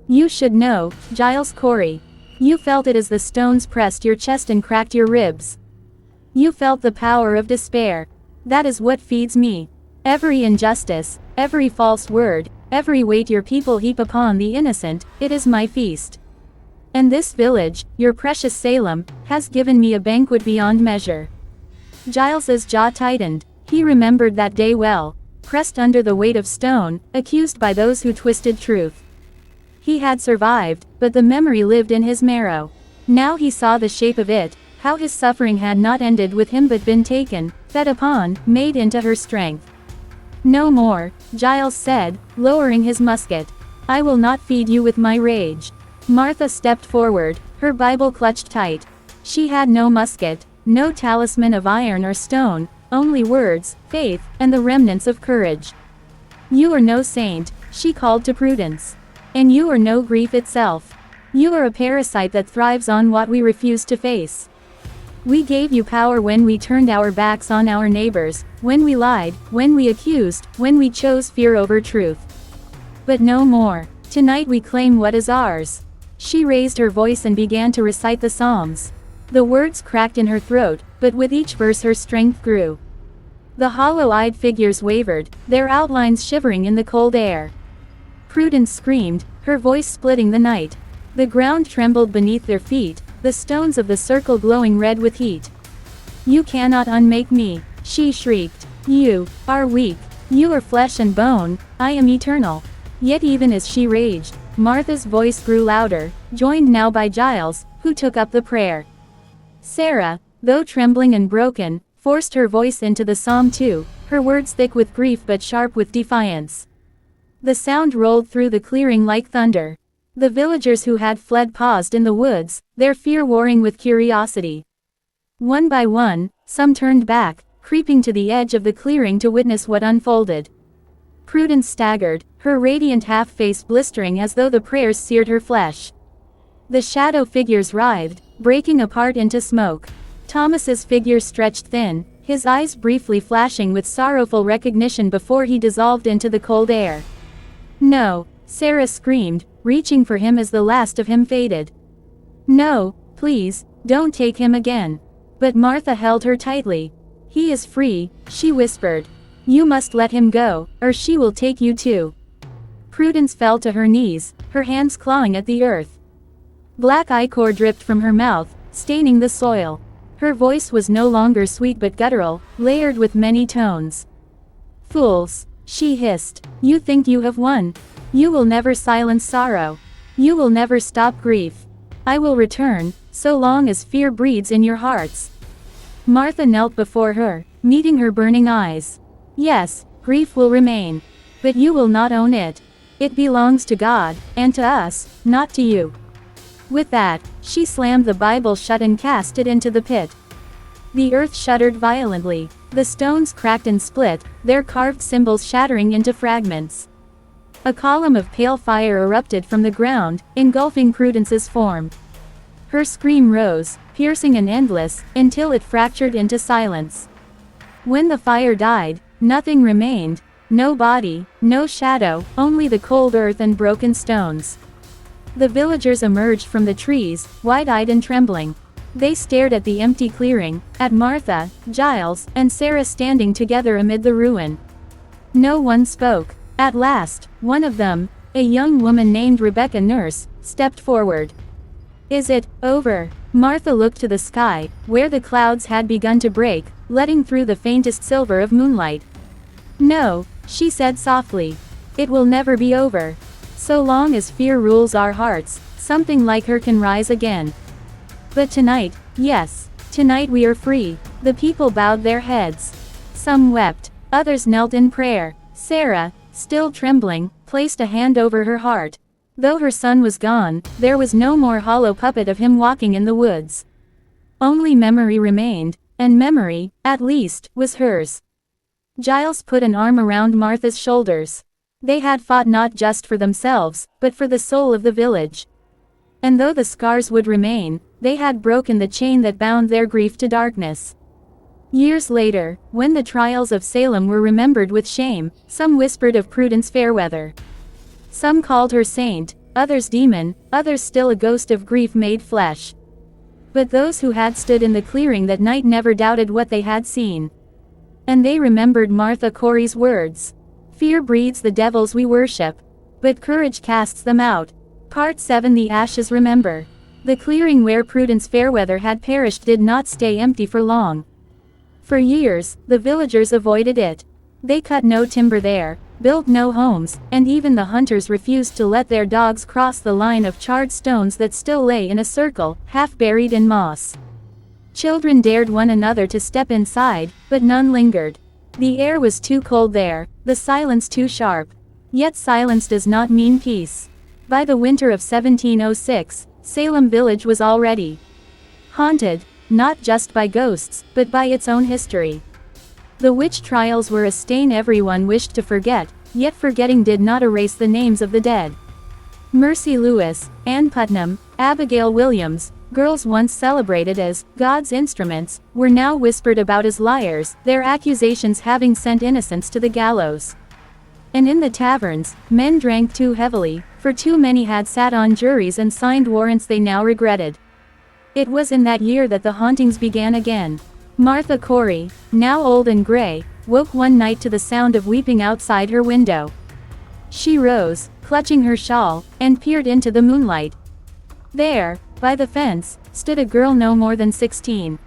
"You should know, Giles Corey. You felt it as the stones pressed your chest and cracked your ribs. You felt the power of despair. That is what feeds me. Every injustice, every false word, every weight your people heap upon the innocent, it is my feast. And this village, your precious Salem, has given me a banquet beyond measure." Giles's jaw tightened. He remembered that day well, pressed under the weight of stone, accused by those who twisted truth. He had survived, but the memory lived in his marrow. Now he saw the shape of it, how his suffering had not ended with him but been taken, fed upon, made into her strength. "No more," Giles said, lowering his musket. "I will not feed you with my rage." Martha stepped forward, her Bible clutched tight. She had no musket, no talisman of iron or stone, only words, faith, and the remnants of courage. "You are no saint," she called to Prudence. "And you are no grief itself. You are a parasite that thrives on what we refuse to face. We gave you power when we turned our backs on our neighbors, when we lied, when we accused, when we chose fear over truth. But no more. Tonight we claim what is ours." She raised her voice and began to recite the Psalms. The words cracked in her throat, but with each verse her strength grew. The hollow-eyed figures wavered, their outlines shivering in the cold air. Prudence screamed, her voice splitting the night. The ground trembled beneath their feet, the stones of the circle glowing red with heat. "You cannot unmake me," she shrieked. "You are weak. You are flesh and bone, I am eternal." Yet even as she raged, Martha's voice grew louder, joined now by Giles, who took up the prayer. Sarah, though trembling and broken, forced her voice into the psalm too, her words thick with grief but sharp with defiance. The sound rolled through the clearing like thunder. The villagers who had fled paused in the woods, their fear warring with curiosity. One by one, some turned back, creeping to the edge of the clearing to witness what unfolded. Prudence staggered, her radiant half-face blistering as though the prayers seared her flesh. The shadow figures writhed, breaking apart into smoke. Thomas's figure stretched thin, his eyes briefly flashing with sorrowful recognition before he dissolved into the cold air. "No," Sarah screamed, reaching for him as the last of him faded. "No, please, don't take him again." But Martha held her tightly. "He is free," she whispered. "You must let him go, or she will take you too." Prudence fell to her knees, her hands clawing at the earth. Black ichor dripped from her mouth, staining the soil. Her voice was no longer sweet but guttural, layered with many tones. "Fools," she hissed. "You think you have won. You will never silence sorrow. You will never stop grief. I will return, so long as fear breeds in your hearts." Martha knelt before her, meeting her burning eyes. "Yes, grief will remain. But you will not own it. It belongs to God, and to us, not to you." With that, she slammed the Bible shut and cast it into the pit. The earth shuddered violently. The stones cracked and split, their carved symbols shattering into fragments. A column of pale fire erupted from the ground, engulfing Prudence's form. Her scream rose, piercing and endless, until it fractured into silence. When the fire died, nothing remained. No body, no shadow, only the cold earth and broken stones. The villagers emerged from the trees, wide-eyed and trembling. They stared at the empty clearing, at Martha, Giles, and Sarah standing together amid the ruin. No one spoke. At last, one of them, a young woman named Rebecca Nurse, stepped forward. "Is it over?" Martha looked to the sky, where the clouds had begun to break, letting through the faintest silver of moonlight. "No," she said softly. "It will never be over. So long as fear rules our hearts, something like her can rise again. But tonight, yes, tonight we are free." The people bowed their heads. Some wept, others knelt in prayer. Sarah, still trembling, placed a hand over her heart. Though her son was gone, there was no more hollow puppet of him walking in the woods. Only memory remained, and memory, at least, was hers. Giles put an arm around Martha's shoulders. They had fought not just for themselves, but for the soul of the village. And though the scars would remain, they had broken the chain that bound their grief to darkness. Years later, when the trials of Salem were remembered with shame, some whispered of Prudence Fairweather. Some called her saint, others demon, others still a ghost of grief made flesh. But those who had stood in the clearing that night never doubted what they had seen. And they remembered Martha Corey's words. "Fear breeds the devils we worship, but courage casts them out." Part 7. The Ashes Remember. The clearing where Prudence Fairweather had perished did not stay empty for long. For years, the villagers avoided it. They cut no timber there, built no homes, and even the hunters refused to let their dogs cross the line of charred stones that still lay in a circle, half buried in moss. Children dared one another to step inside, but none lingered. The air was too cold there, the silence too sharp. Yet silence does not mean peace. By the winter of 1706, Salem Village was already haunted, not just by ghosts, but by its own history. The witch trials were a stain everyone wished to forget, yet forgetting did not erase the names of the dead. Mercy Lewis, Ann Putnam, Abigail Williams, girls once celebrated as God's instruments, were now whispered about as liars, their accusations having sent innocents to the gallows. And in the taverns, men drank too heavily, for too many had sat on juries and signed warrants they now regretted. It was in that year that the hauntings began again. Martha Corey, now old and gray, woke one night to the sound of weeping outside her window. She rose, clutching her shawl, and peered into the moonlight. There, by the fence, stood a girl no more than 16.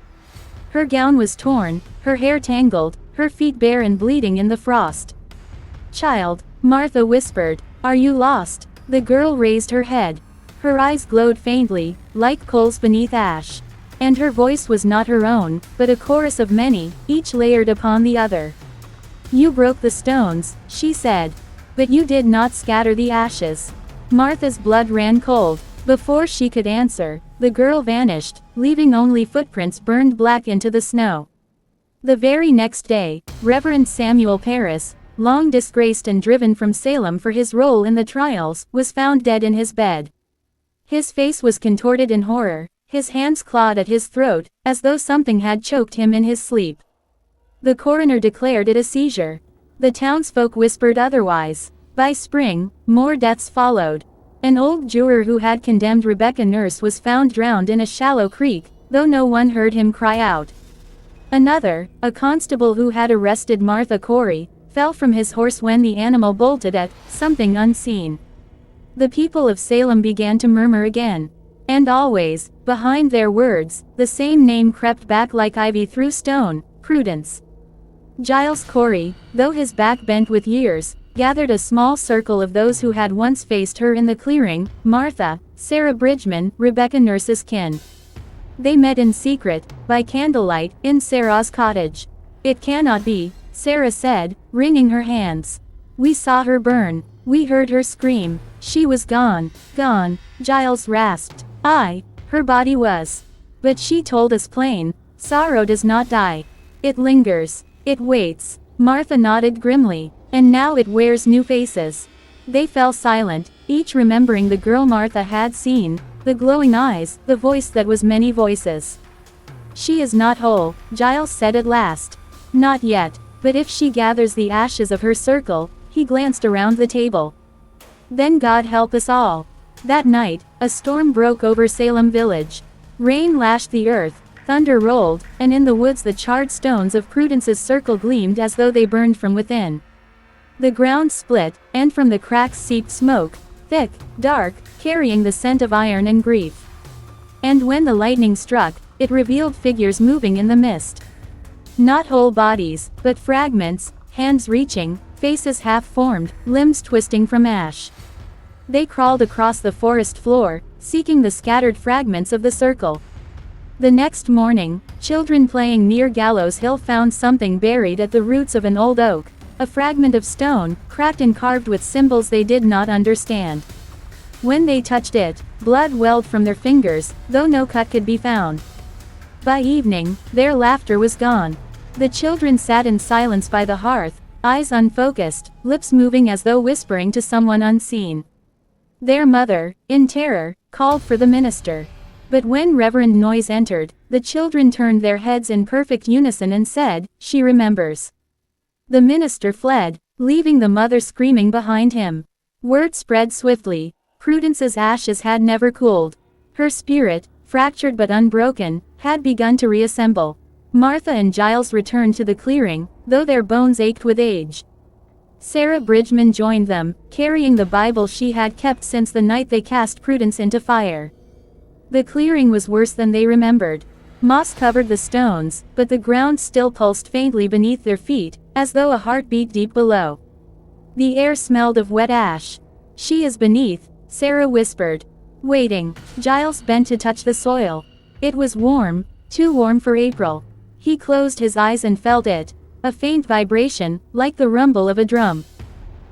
Her gown was torn, her hair tangled, her feet bare and bleeding in the frost. "Child," Martha whispered, "are you lost?" The girl raised her head. Her eyes glowed faintly, like coals beneath ash. And her voice was not her own, but a chorus of many, each layered upon the other. "You broke the stones," she said. "But you did not scatter the ashes." Martha's blood ran cold. Before she could answer, the girl vanished, leaving only footprints burned black into the snow. The very next day, Reverend Samuel Parris, long disgraced and driven from Salem for his role in the trials, was found dead in his bed. His face was contorted in horror, his hands clawed at his throat, as though something had choked him in his sleep. The coroner declared it a seizure. The townsfolk whispered otherwise. By spring, more deaths followed. An old juror who had condemned Rebecca Nurse was found drowned in a shallow creek, though no one heard him cry out. Another, a constable who had arrested Martha Corey, fell from his horse when the animal bolted at something unseen. The people of Salem began to murmur again. And always, behind their words, the same name crept back like ivy through stone: Prudence. Giles Corey, though his back bent with years, gathered a small circle of those who had once faced her in the clearing: Martha, Sarah Bridgman, Rebecca Nurse's kin. They met in secret, by candlelight, in Sarah's cottage. "It cannot be," Sarah said, wringing her hands. "We saw her burn. We heard her scream. She was gone, gone," Giles rasped. "Aye, her body was. But she told us plain, sorrow does not die. It lingers. It waits." Martha nodded grimly. "And now it wears new faces." They fell silent, each remembering the girl Martha had seen, the glowing eyes, the voice that was many voices. "She is not whole," Giles said at last. "Not yet, but if she gathers the ashes of her circle," he glanced around the table. "Then God help us all." That night, a storm broke over Salem village. Rain lashed the earth, thunder rolled, and in the woods the charred stones of Prudence's circle gleamed as though they burned from within. The ground split, and from the cracks seeped smoke, thick, dark, carrying the scent of iron and grief. And when the lightning struck, it revealed figures moving in the mist. Not whole bodies, but fragments, hands reaching, faces half-formed, limbs twisting from ash. They crawled across the forest floor, seeking the scattered fragments of the circle. The next morning, children playing near Gallows Hill found something buried at the roots of an old oak, a fragment of stone, cracked and carved with symbols they did not understand. When they touched it, blood welled from their fingers, though no cut could be found. By evening, their laughter was gone. The children sat in silence by the hearth, eyes unfocused, lips moving as though whispering to someone unseen. Their mother, in terror, called for the minister. But when Reverend Noyes entered, the children turned their heads in perfect unison and said, "She remembers." The minister fled, leaving the mother screaming behind him. Word spread swiftly. Prudence's ashes had never cooled. Her spirit, fractured but unbroken, had begun to reassemble. Martha and Giles returned to the clearing, though their bones ached with age. Sarah Bridgman joined them, carrying the Bible she had kept since the night they cast Prudence into fire. The clearing was worse than they remembered. Moss covered the stones, but the ground still pulsed faintly beneath their feet, as though a heart beat deep below. The air smelled of wet ash. "She is beneath," Sarah whispered. Waiting, Giles bent to touch the soil. It was warm, too warm for April. He closed his eyes and felt it. A faint vibration, like the rumble of a drum.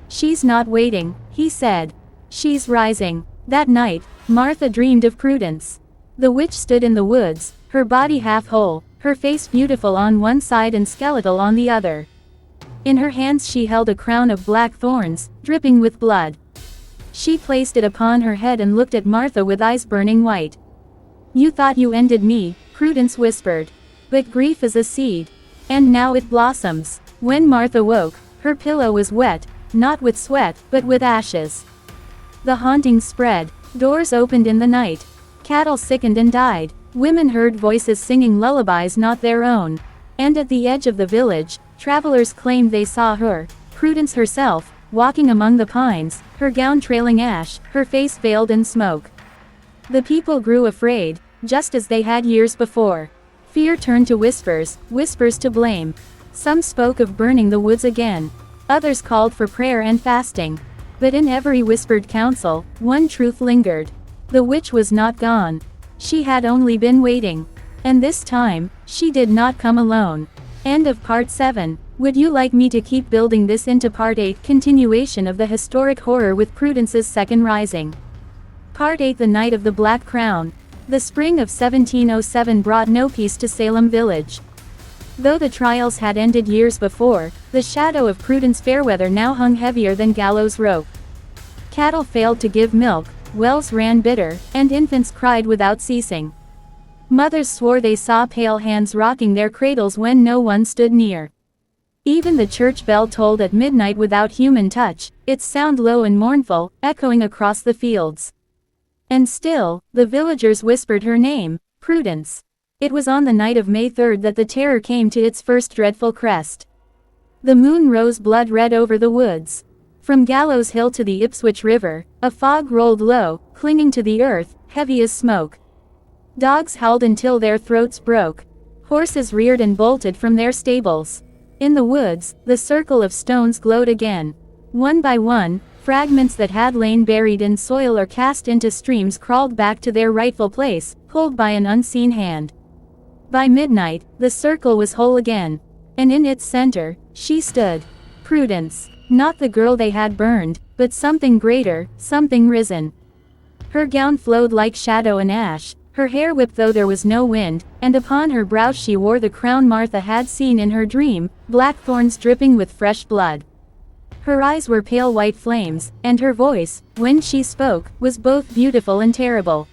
"She's not waiting," he said. "She's rising." That night, Martha dreamed of Prudence. The witch stood in the woods, her body half whole, her face beautiful on one side and skeletal on the other. In her hands she held a crown of black thorns, dripping with blood. She placed it upon her head and looked at Martha with eyes burning white. "You thought you ended me," Prudence whispered. "But grief is a seed. And now it blossoms." When Martha woke, her pillow was wet, not with sweat, but with ashes. The haunting spread. Doors opened in the night. Cattle sickened and died. Women heard voices singing lullabies not their own. And at the edge of the village, travelers claimed they saw her, Prudence herself, walking among the pines, her gown trailing ash, her face veiled in smoke. The people grew afraid, just as they had years before. Fear turned to whispers, whispers to blame. Some spoke of burning the woods again. Others called for prayer and fasting. But in every whispered counsel, one truth lingered. The witch was not gone. She had only been waiting. And this time, she did not come alone. End of Part 7. Would you like me to keep building this into Part 8, continuation of the historic horror with Prudence's second rising? Part 8, The Night of the Black Crown. The spring of 1707 brought no peace to Salem village. Though the trials had ended years before, the shadow of Prudence Fairweather now hung heavier than gallows rope. Cattle failed to give milk, wells ran bitter, and infants cried without ceasing. Mothers swore they saw pale hands rocking their cradles when no one stood near. Even the church bell tolled at midnight without human touch, its sound low and mournful, echoing across the fields. And still, the villagers whispered her name, Prudence. It was on the night of May 3rd that the terror came to its first dreadful crest. The moon rose blood-red over the woods. From Gallows Hill to the Ipswich River, a fog rolled low, clinging to the earth, heavy as smoke. Dogs howled until their throats broke. Horses reared and bolted from their stables. In the woods, the circle of stones glowed again. One by one, fragments that had lain buried in soil or cast into streams crawled back to their rightful place, pulled by an unseen hand. By midnight, the circle was whole again. And in its center, she stood. Prudence. Not the girl they had burned, but something greater, something risen. Her gown flowed like shadow and ash, her hair whipped though there was no wind, and upon her brow she wore the crown Martha had seen in her dream, black thorns dripping with fresh blood. Her eyes were pale white flames, and her voice, when she spoke, was both beautiful and terrible.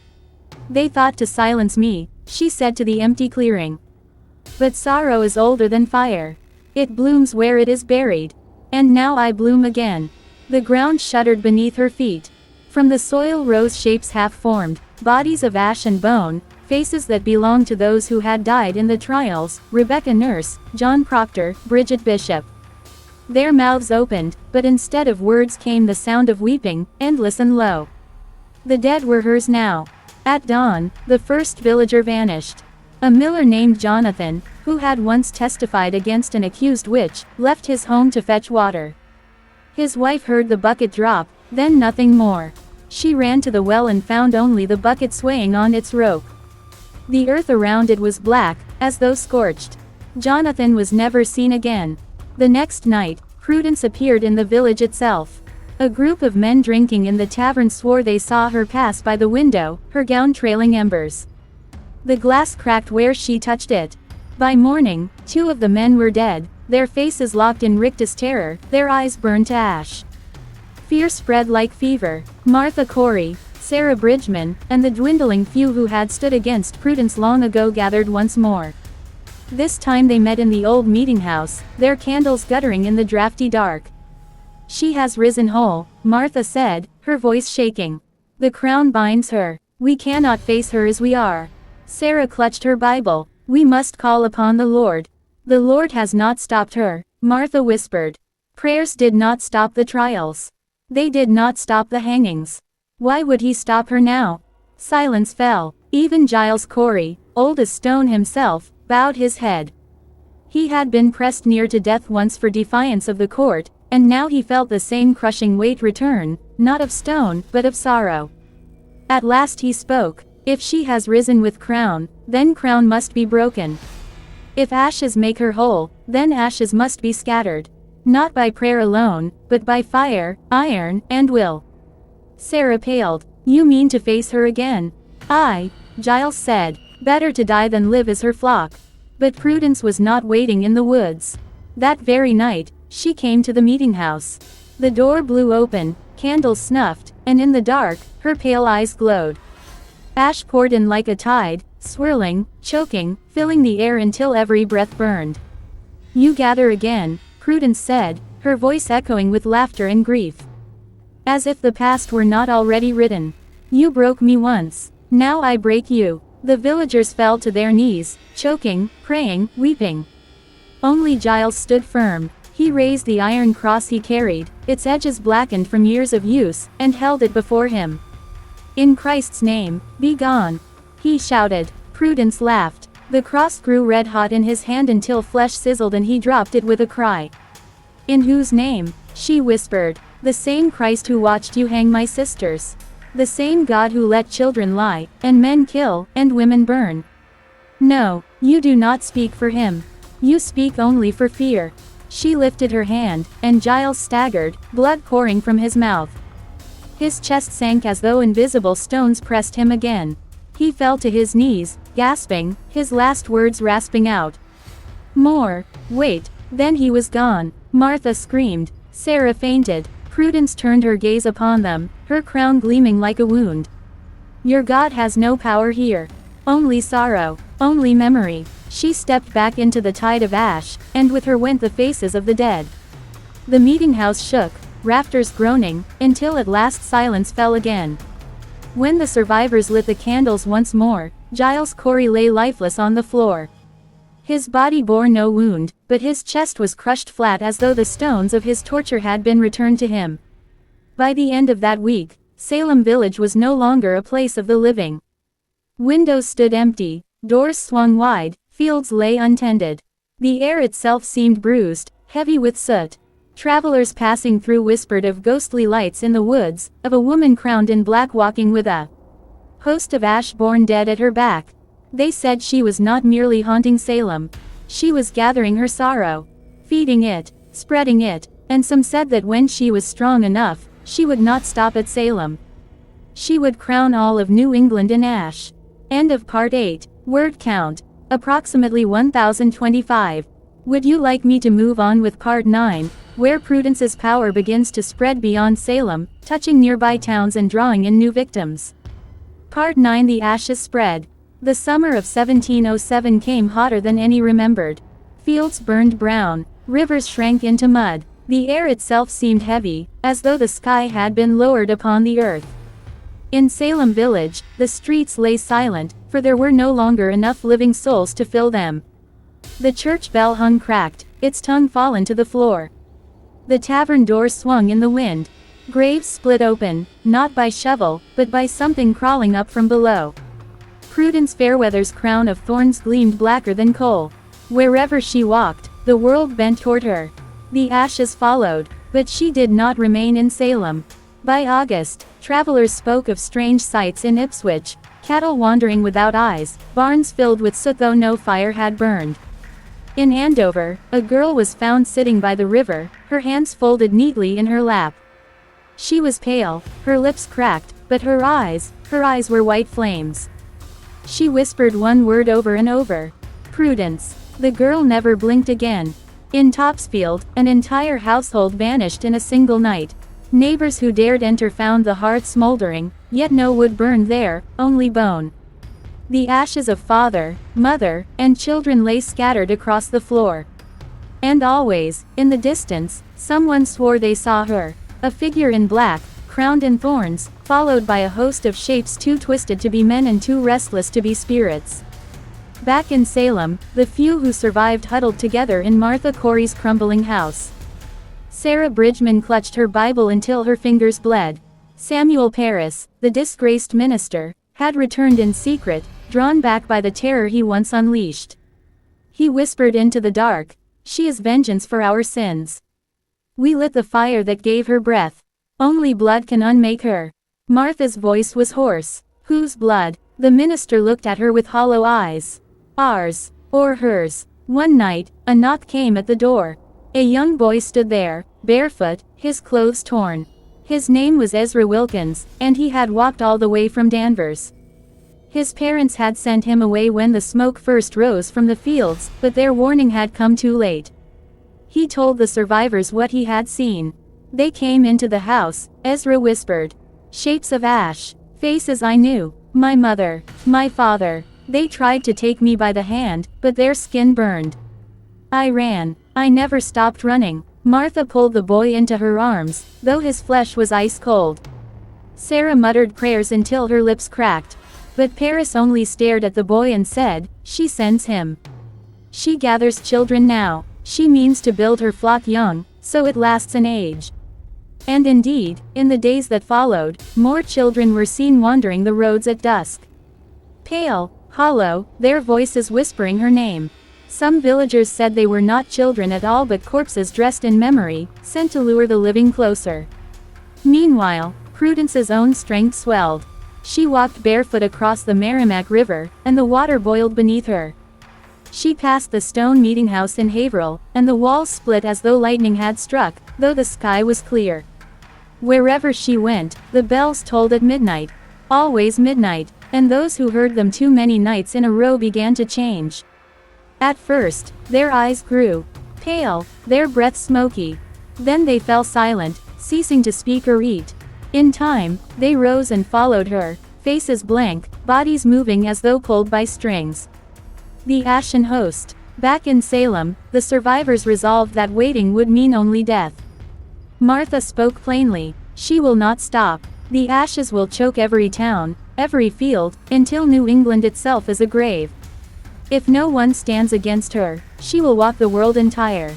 "They thought to silence me," she said to the empty clearing. "But sorrow is older than fire. It blooms where it is buried. And now I bloom again." The ground shuddered beneath her feet. From the soil rose shapes half-formed, bodies of ash and bone, faces that belonged to those who had died in the trials, Rebecca Nurse, John Proctor, Bridget Bishop. Their mouths opened, but instead of words came the sound of weeping, endless and low. The dead were hers now. At dawn, the first villager vanished. A miller named Jonathan, who had once testified against an accused witch, left his home to fetch water. His wife heard the bucket drop, then nothing more. She ran to the well and found only the bucket swaying on its rope. The earth around it was black, as though scorched. Jonathan was never seen again. The next night, Prudence appeared in the village itself. A group of men drinking in the tavern swore they saw her pass by the window, her gown trailing embers. The glass cracked where she touched it. By morning, 2 of the men were dead, their faces locked in rictus terror, their eyes burned to ash. Fear spread like fever. Martha Corey, Sarah Bridgman, and the dwindling few who had stood against Prudence long ago gathered once more. This time they met in the old meeting house, their candles guttering in the drafty dark. "She has risen whole," Martha said, her voice shaking. "The crown binds her. We cannot face her as we are." Sarah clutched her Bible. "We must call upon the Lord. The Lord has not stopped her," Martha whispered. Prayers did not stop the trials. They did not stop the hangings. Why would he stop her now? Silence fell. Even Giles Corey, old as stone himself, bowed his head. He had been pressed near to death once for defiance of the court, and now he felt the same crushing weight return, not of stone, but of sorrow. At last he spoke. "If she has risen with crown, then crown must be broken. If ashes make her whole, then ashes must be scattered. Not by prayer alone, but by fire, iron, and will." Sarah paled. "You mean to face her again?" "Aye," Giles said. "Better to die than live as her flock." But Prudence was not waiting in the woods. That very night, she came to the meeting house. The door blew open, candles snuffed, and in the dark, her pale eyes glowed. Ash poured in like a tide, swirling, choking, filling the air until every breath burned. "You gather again," Prudence said, her voice echoing with laughter and grief. "As if the past were not already written. You broke me once. Now I break you." The villagers fell to their knees, choking, praying, weeping. Only Giles stood firm. He raised the iron cross he carried, its edges blackened from years of use, and held it before him. "In Christ's name, be gone," he shouted. Prudence laughed. The cross grew red-hot in his hand until flesh sizzled and he dropped it with a cry. "In whose name?" she whispered. "The same Christ who watched you hang my sisters. The same God who let children lie, and men kill, and women burn. No, you do not speak for him. You speak only for fear." She lifted her hand, and Giles staggered, blood pouring from his mouth. His chest sank as though invisible stones pressed him again. He fell to his knees, gasping, his last words rasping out. "More. Wait." Then he was gone. Martha screamed. Sarah fainted. Prudence turned her gaze upon them, her crown gleaming like a wound. "Your God has no power here. Only sorrow. Only memory." She stepped back into the tide of ash, and with her went the faces of the dead. The meeting house shook, rafters groaning, until at last silence fell again. When the survivors lit the candles once more, Giles Corey lay lifeless on the floor. His body bore no wound, but his chest was crushed flat as though the stones of his torture had been returned to him. By the end of that week, Salem Village was no longer a place of the living. Windows stood empty, doors swung wide, fields lay untended. The air itself seemed bruised, heavy with soot. Travelers passing through whispered of ghostly lights in the woods, of a woman crowned in black walking with a host of ash-born dead at her back. They said she was not merely haunting Salem. She was gathering her sorrow, feeding it, spreading it, and some said that when she was strong enough, she would not stop at Salem. She would crown all of New England in ash. End of Part 8. Word count. Approximately 1025. Would you like me to move on with Part 9, where Prudence's power begins to spread beyond Salem, touching nearby towns and drawing in new victims? Part 9. The ashes spread. The summer of 1707 came hotter than any remembered. Fields burned brown, rivers shrank into mud. The air itself seemed heavy, as though the sky had been lowered upon the earth. In Salem Village, the streets lay silent, for there were no longer enough living souls to fill them. The church bell hung cracked, its tongue fallen to the floor. The tavern door swung in the wind. Graves split open, not by shovel, but by something crawling up from below. Prudence Fairweather's crown of thorns gleamed blacker than coal. Wherever she walked, the world bent toward her. The ashes followed, but she did not remain in Salem. By August, travelers spoke of strange sights in Ipswich, cattle wandering without eyes, barns filled with soot though no fire had burned. In Andover, a girl was found sitting by the river, her hands folded neatly in her lap. She was pale, her lips cracked, but her eyes were white flames. She whispered one word over and over. Prudence. The girl never blinked again. In Topsfield, an entire household vanished in a single night. Neighbors who dared enter found the hearth smoldering, yet no wood burned there, only bone. The ashes of father, mother, and children lay scattered across the floor. And always, in the distance, someone swore they saw her, a figure in black, crowned in thorns, followed by a host of shapes too twisted to be men and too restless to be spirits. Back in Salem, the few who survived huddled together in Martha Corey's crumbling house. Sarah Bridgman clutched her Bible until her fingers bled. Samuel Parris, the disgraced minister, had returned in secret, drawn back by the terror he once unleashed. He whispered into the dark, "She is vengeance for our sins. We lit the fire that gave her breath. Only blood can unmake her." Martha's voice was hoarse. "Whose blood?" The minister looked at her with hollow eyes. "Ours. Or hers." One night, a knock came at the door. A young boy stood there, barefoot, his clothes torn. His name was Ezra Wilkins, and he had walked all the way from Danvers. His parents had sent him away when the smoke first rose from the fields, but their warning had come too late. He told the survivors what he had seen. "They came into the house," Ezra whispered. "Shapes of ash. Faces I knew. My mother. My father. They tried to take me by the hand, but their skin burned. I ran. I never stopped running." Martha pulled the boy into her arms, though his flesh was ice cold. Sarah muttered prayers until her lips cracked. But Paris only stared at the boy and said, "She sends him. She gathers children now. She means to build her flock young, so it lasts an age." And indeed, in the days that followed, more children were seen wandering the roads at dusk. Pale, hollow, their voices whispering her name. Some villagers said they were not children at all but corpses dressed in memory, sent to lure the living closer. Meanwhile, Prudence's own strength swelled. She walked barefoot across the Merrimack River, and the water boiled beneath her. She passed the stone meeting house in Haverhill, and the walls split as though lightning had struck, though the sky was clear. Wherever she went, the bells tolled at midnight. Always midnight, and those who heard them too many nights in a row began to change. At first, their eyes grew pale, their breath smoky. Then they fell silent, ceasing to speak or eat. In time, they rose and followed her, faces blank, bodies moving as though pulled by strings. The Ashen Host. Back in Salem, the survivors resolved that waiting would mean only death. Martha spoke plainly. She will not stop. The ashes will choke every town, every field, until New England itself is a grave. If no one stands against her, she will walk the world entire.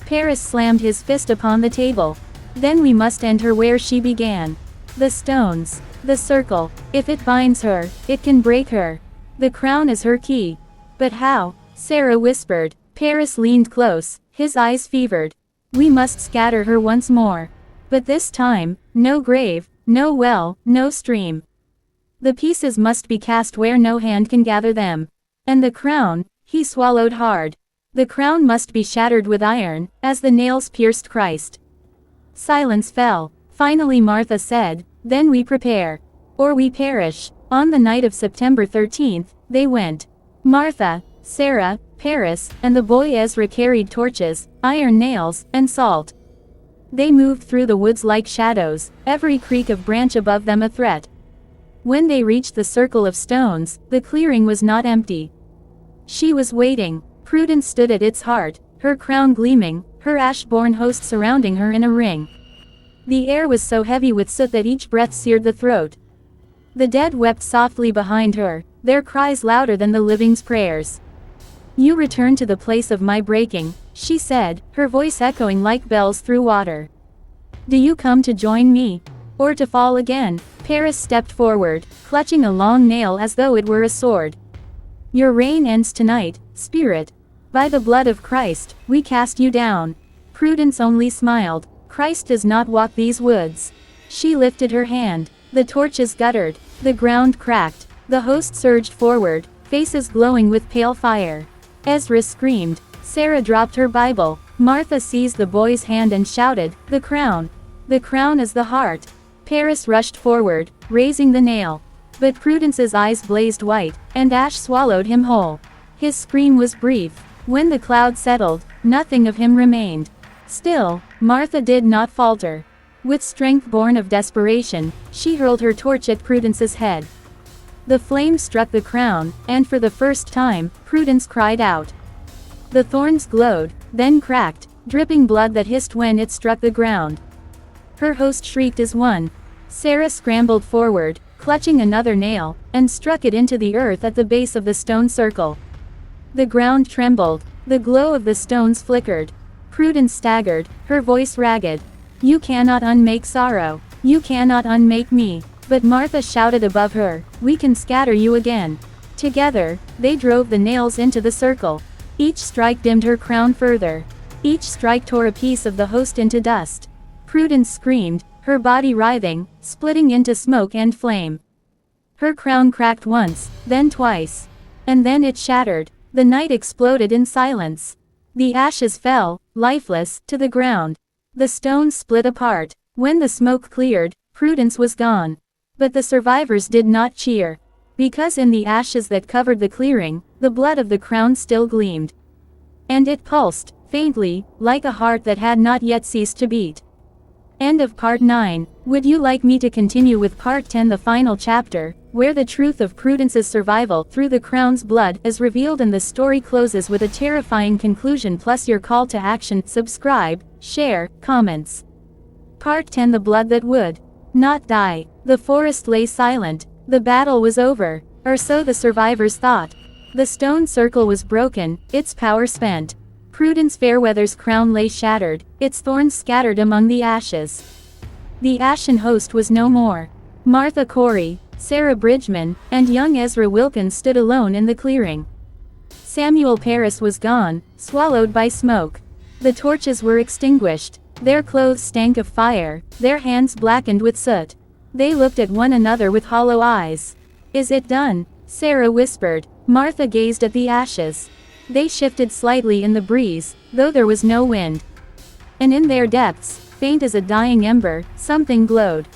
Paris slammed his fist upon the table. Then we must end her where she began. The stones. The circle. If it binds her, it can break her. The crown is her key. But how? Sarah whispered. Paris leaned close, his eyes fevered. We must scatter her once more. But this time, no grave, no well, no stream. The pieces must be cast where no hand can gather them. And the crown, he swallowed hard. The crown must be shattered with iron, as the nails pierced Christ. Silence fell. Finally Martha said, then we prepare. Or we perish. On the night of September 13th, they went. Martha, Sarah, Paris, and the boy Ezra carried torches, iron nails, and salt. They moved through the woods like shadows, every creak of branch above them a threat. When they reached the circle of stones, the clearing was not empty. She was waiting. Prudence stood at its heart, her crown gleaming, her ash-born host surrounding her in a ring. The air was so heavy with soot that each breath seared the throat. The dead wept softly behind her, their cries louder than the living's prayers. You return to the place of my breaking, she said, her voice echoing like bells through water. Do you come to join me? Or to fall again? Paris stepped forward, clutching a long nail as though it were a sword. Your reign ends tonight, spirit. By the blood of Christ, we cast you down. Prudence only smiled. Christ does not walk these woods. She lifted her hand. The torches guttered. The ground cracked. The host surged forward, faces glowing with pale fire. Ezra screamed. Sarah dropped her Bible. Martha seized the boy's hand and shouted, the crown. The crown is the heart. Paris rushed forward, raising the nail. But Prudence's eyes blazed white, and ash swallowed him whole. His scream was brief. When the cloud settled, nothing of him remained. Still, Martha did not falter. With strength born of desperation, she hurled her torch at Prudence's head. The flame struck the crown, and for the first time, Prudence cried out. The thorns glowed, then cracked, dripping blood that hissed when it struck the ground. Her host shrieked as one. Sarah scrambled forward, clutching another nail, and struck it into the earth at the base of the stone circle. The ground trembled. The glow of the stones flickered. Prudence staggered, her voice ragged. You cannot unmake sorrow. You cannot unmake me. But Martha shouted above her, we can scatter you again. Together, they drove the nails into the circle. Each strike dimmed her crown further. Each strike tore a piece of the host into dust. Prudence screamed, her body writhing, splitting into smoke and flame. Her crown cracked once, then twice. And then it shattered. The night exploded in silence. The ashes fell, lifeless, to the ground. The stones split apart. When the smoke cleared, Prudence was gone. But the survivors did not cheer. Because in the ashes that covered the clearing, the blood of the crown still gleamed. And it pulsed, faintly, like a heart that had not yet ceased to beat. End of part 9. Would you like me to continue with part 10, the final chapter, where the truth of Prudence's survival through the crown's blood is revealed and the story closes with a terrifying conclusion plus your call to action? Subscribe, share, comments. Part 10, the blood that would not die. The forest lay silent. The battle was over. Or so the survivors thought. The stone circle was broken, its power spent. Prudence Fairweather's crown lay shattered, its thorns scattered among the ashes. The Ashen Host was no more. Martha Corey, Sarah Bridgman, and young Ezra Wilkins stood alone in the clearing. Samuel Paris was gone, swallowed by smoke. The torches were extinguished. Their clothes stank of fire, their hands blackened with soot. They looked at one another with hollow eyes. Is it done? Sarah whispered. Martha gazed at the ashes. They shifted slightly in the breeze, though there was no wind. And in their depths, faint as a dying ember, something glowed.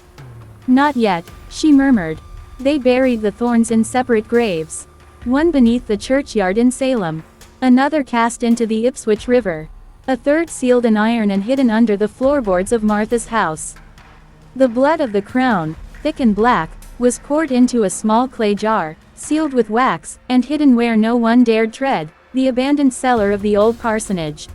Not yet, she murmured. They buried the thorns in separate graves. One beneath the churchyard in Salem. Another cast into the Ipswich River. A third sealed in iron and hidden under the floorboards of Martha's house. The blood of the crown, thick and black, was poured into a small clay jar, sealed with wax, and hidden where no one dared tread, the abandoned cellar of the old parsonage.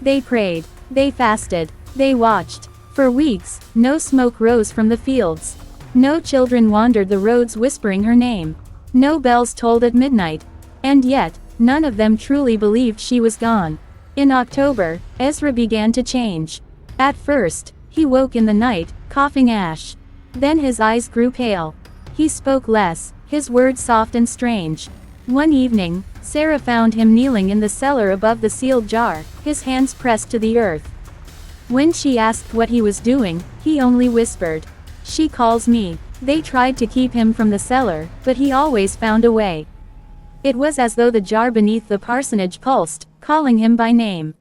They prayed. They fasted. They watched. For weeks, no smoke rose from the fields. No children wandered the roads whispering her name. No bells tolled at midnight. And yet, none of them truly believed she was gone. In October, Ezra began to change. At first, he woke in the night, coughing ash. Then his eyes grew pale. He spoke less, his words soft and strange. One evening, Sarah found him kneeling in the cellar above the sealed jar, his hands pressed to the earth. When she asked what he was doing, he only whispered, "She calls me." They tried to keep him from the cellar, but he always found a way. It was as though the jar beneath the parsonage pulsed, calling him by name.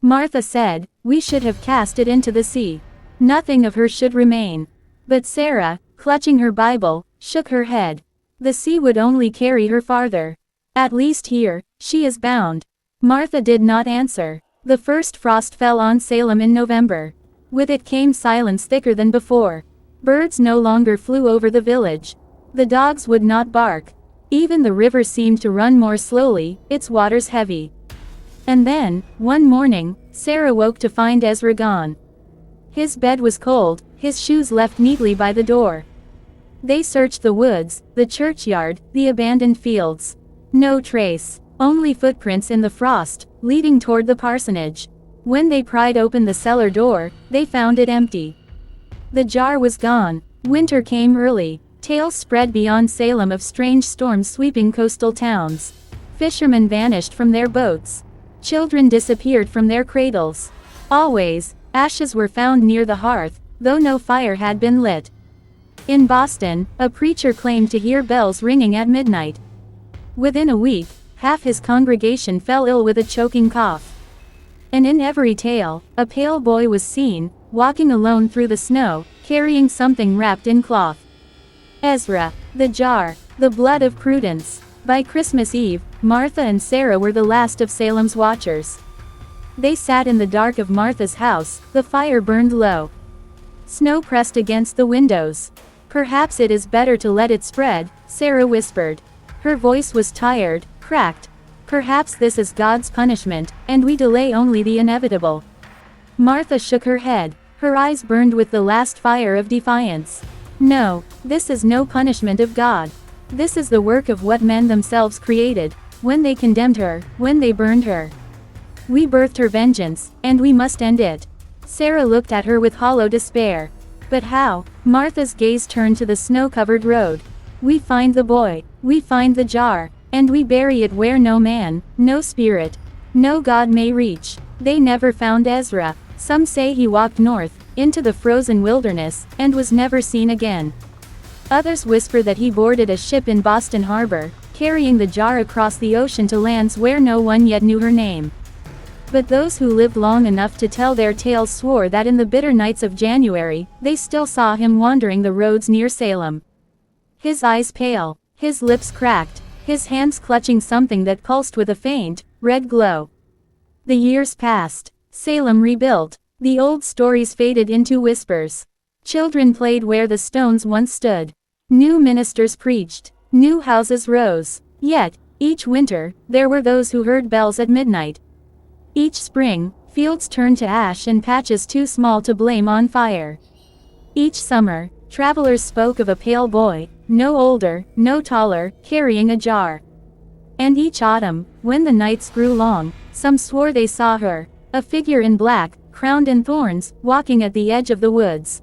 Martha said, "We should have cast it into the sea. Nothing of her should remain." But Sarah, clutching her Bible, shook her head. The sea would only carry her farther. At least here, she is bound. Martha did not answer. The first frost fell on Salem in November. With it came silence thicker than before. Birds no longer flew over the village. The dogs would not bark. Even the river seemed to run more slowly, its waters heavy. And then, one morning, Sarah woke to find Ezra gone. His bed was cold, his shoes left neatly by the door. They searched the woods, the churchyard, the abandoned fields. No trace, only footprints in the frost, leading toward the parsonage. When they pried open the cellar door, they found it empty. The jar was gone. Winter came early. Tales spread beyond Salem of strange storms sweeping coastal towns. Fishermen vanished from their boats. Children disappeared from their cradles. Always, ashes were found near the hearth, though no fire had been lit. In Boston, a preacher claimed to hear bells ringing at midnight. Within a week, half his congregation fell ill with a choking cough. And in every tale, a pale boy was seen, walking alone through the snow, carrying something wrapped in cloth. Ezra, the jar, the blood of Prudence. By Christmas Eve, Martha and Sarah were the last of Salem's watchers. They sat in the dark of Martha's house, the fire burned low. Snow pressed against the windows. "Perhaps it is better to let it spread," Sarah whispered. Her voice was tired, cracked. "Perhaps this is God's punishment, and we delay only the inevitable." Martha shook her head. Her eyes burned with the last fire of defiance. "No, this is no punishment of God. This is the work of what men themselves created, when they condemned her, when they burned her. We birthed her vengeance, and we must end it." Sarah looked at her with hollow despair. "But how?" Martha's gaze turned to the snow-covered road. "We find the boy, we find the jar, and we bury it where no man, no spirit, no God may reach." They never found Ezra. Some say he walked north, into the frozen wilderness, and was never seen again. Others whisper that he boarded a ship in Boston Harbor, carrying the jar across the ocean to lands where no one yet knew her name. But those who lived long enough to tell their tales swore that in the bitter nights of January, they still saw him wandering the roads near Salem. His eyes pale, his lips cracked, his hands clutching something that pulsed with a faint, red glow. The years passed. Salem rebuilt. The old stories faded into whispers. Children played where the stones once stood. New ministers preached. New houses rose. Yet, each winter, there were those who heard bells at midnight. Each spring, fields turned to ash and patches too small to blame on fire. Each summer, travelers spoke of a pale boy, no older, no taller, carrying a jar. And each autumn, when the nights grew long, some swore they saw her, a figure in black, crowned in thorns, walking at the edge of the woods.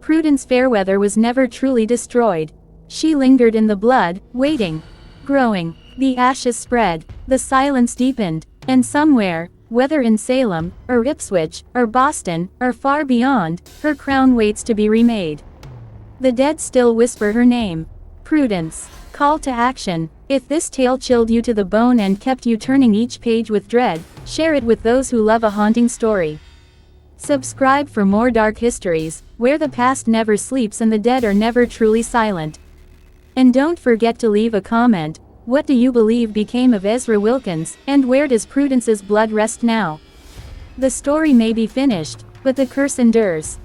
Prudence Fairweather was never truly destroyed. She lingered in the blood, waiting, growing. The ashes spread, the silence deepened, and somewhere, whether in Salem, or Ipswich, or Boston, or far beyond, her crown waits to be remade. The dead still whisper her name. Prudence. Call to action. If this tale chilled you to the bone and kept you turning each page with dread, share it with those who love a haunting story. Subscribe for more dark histories, where the past never sleeps and the dead are never truly silent. And don't forget to leave a comment. What do you believe became of Ezra Wilkins, and where does Prudence's blood rest now? The story may be finished, but the curse endures.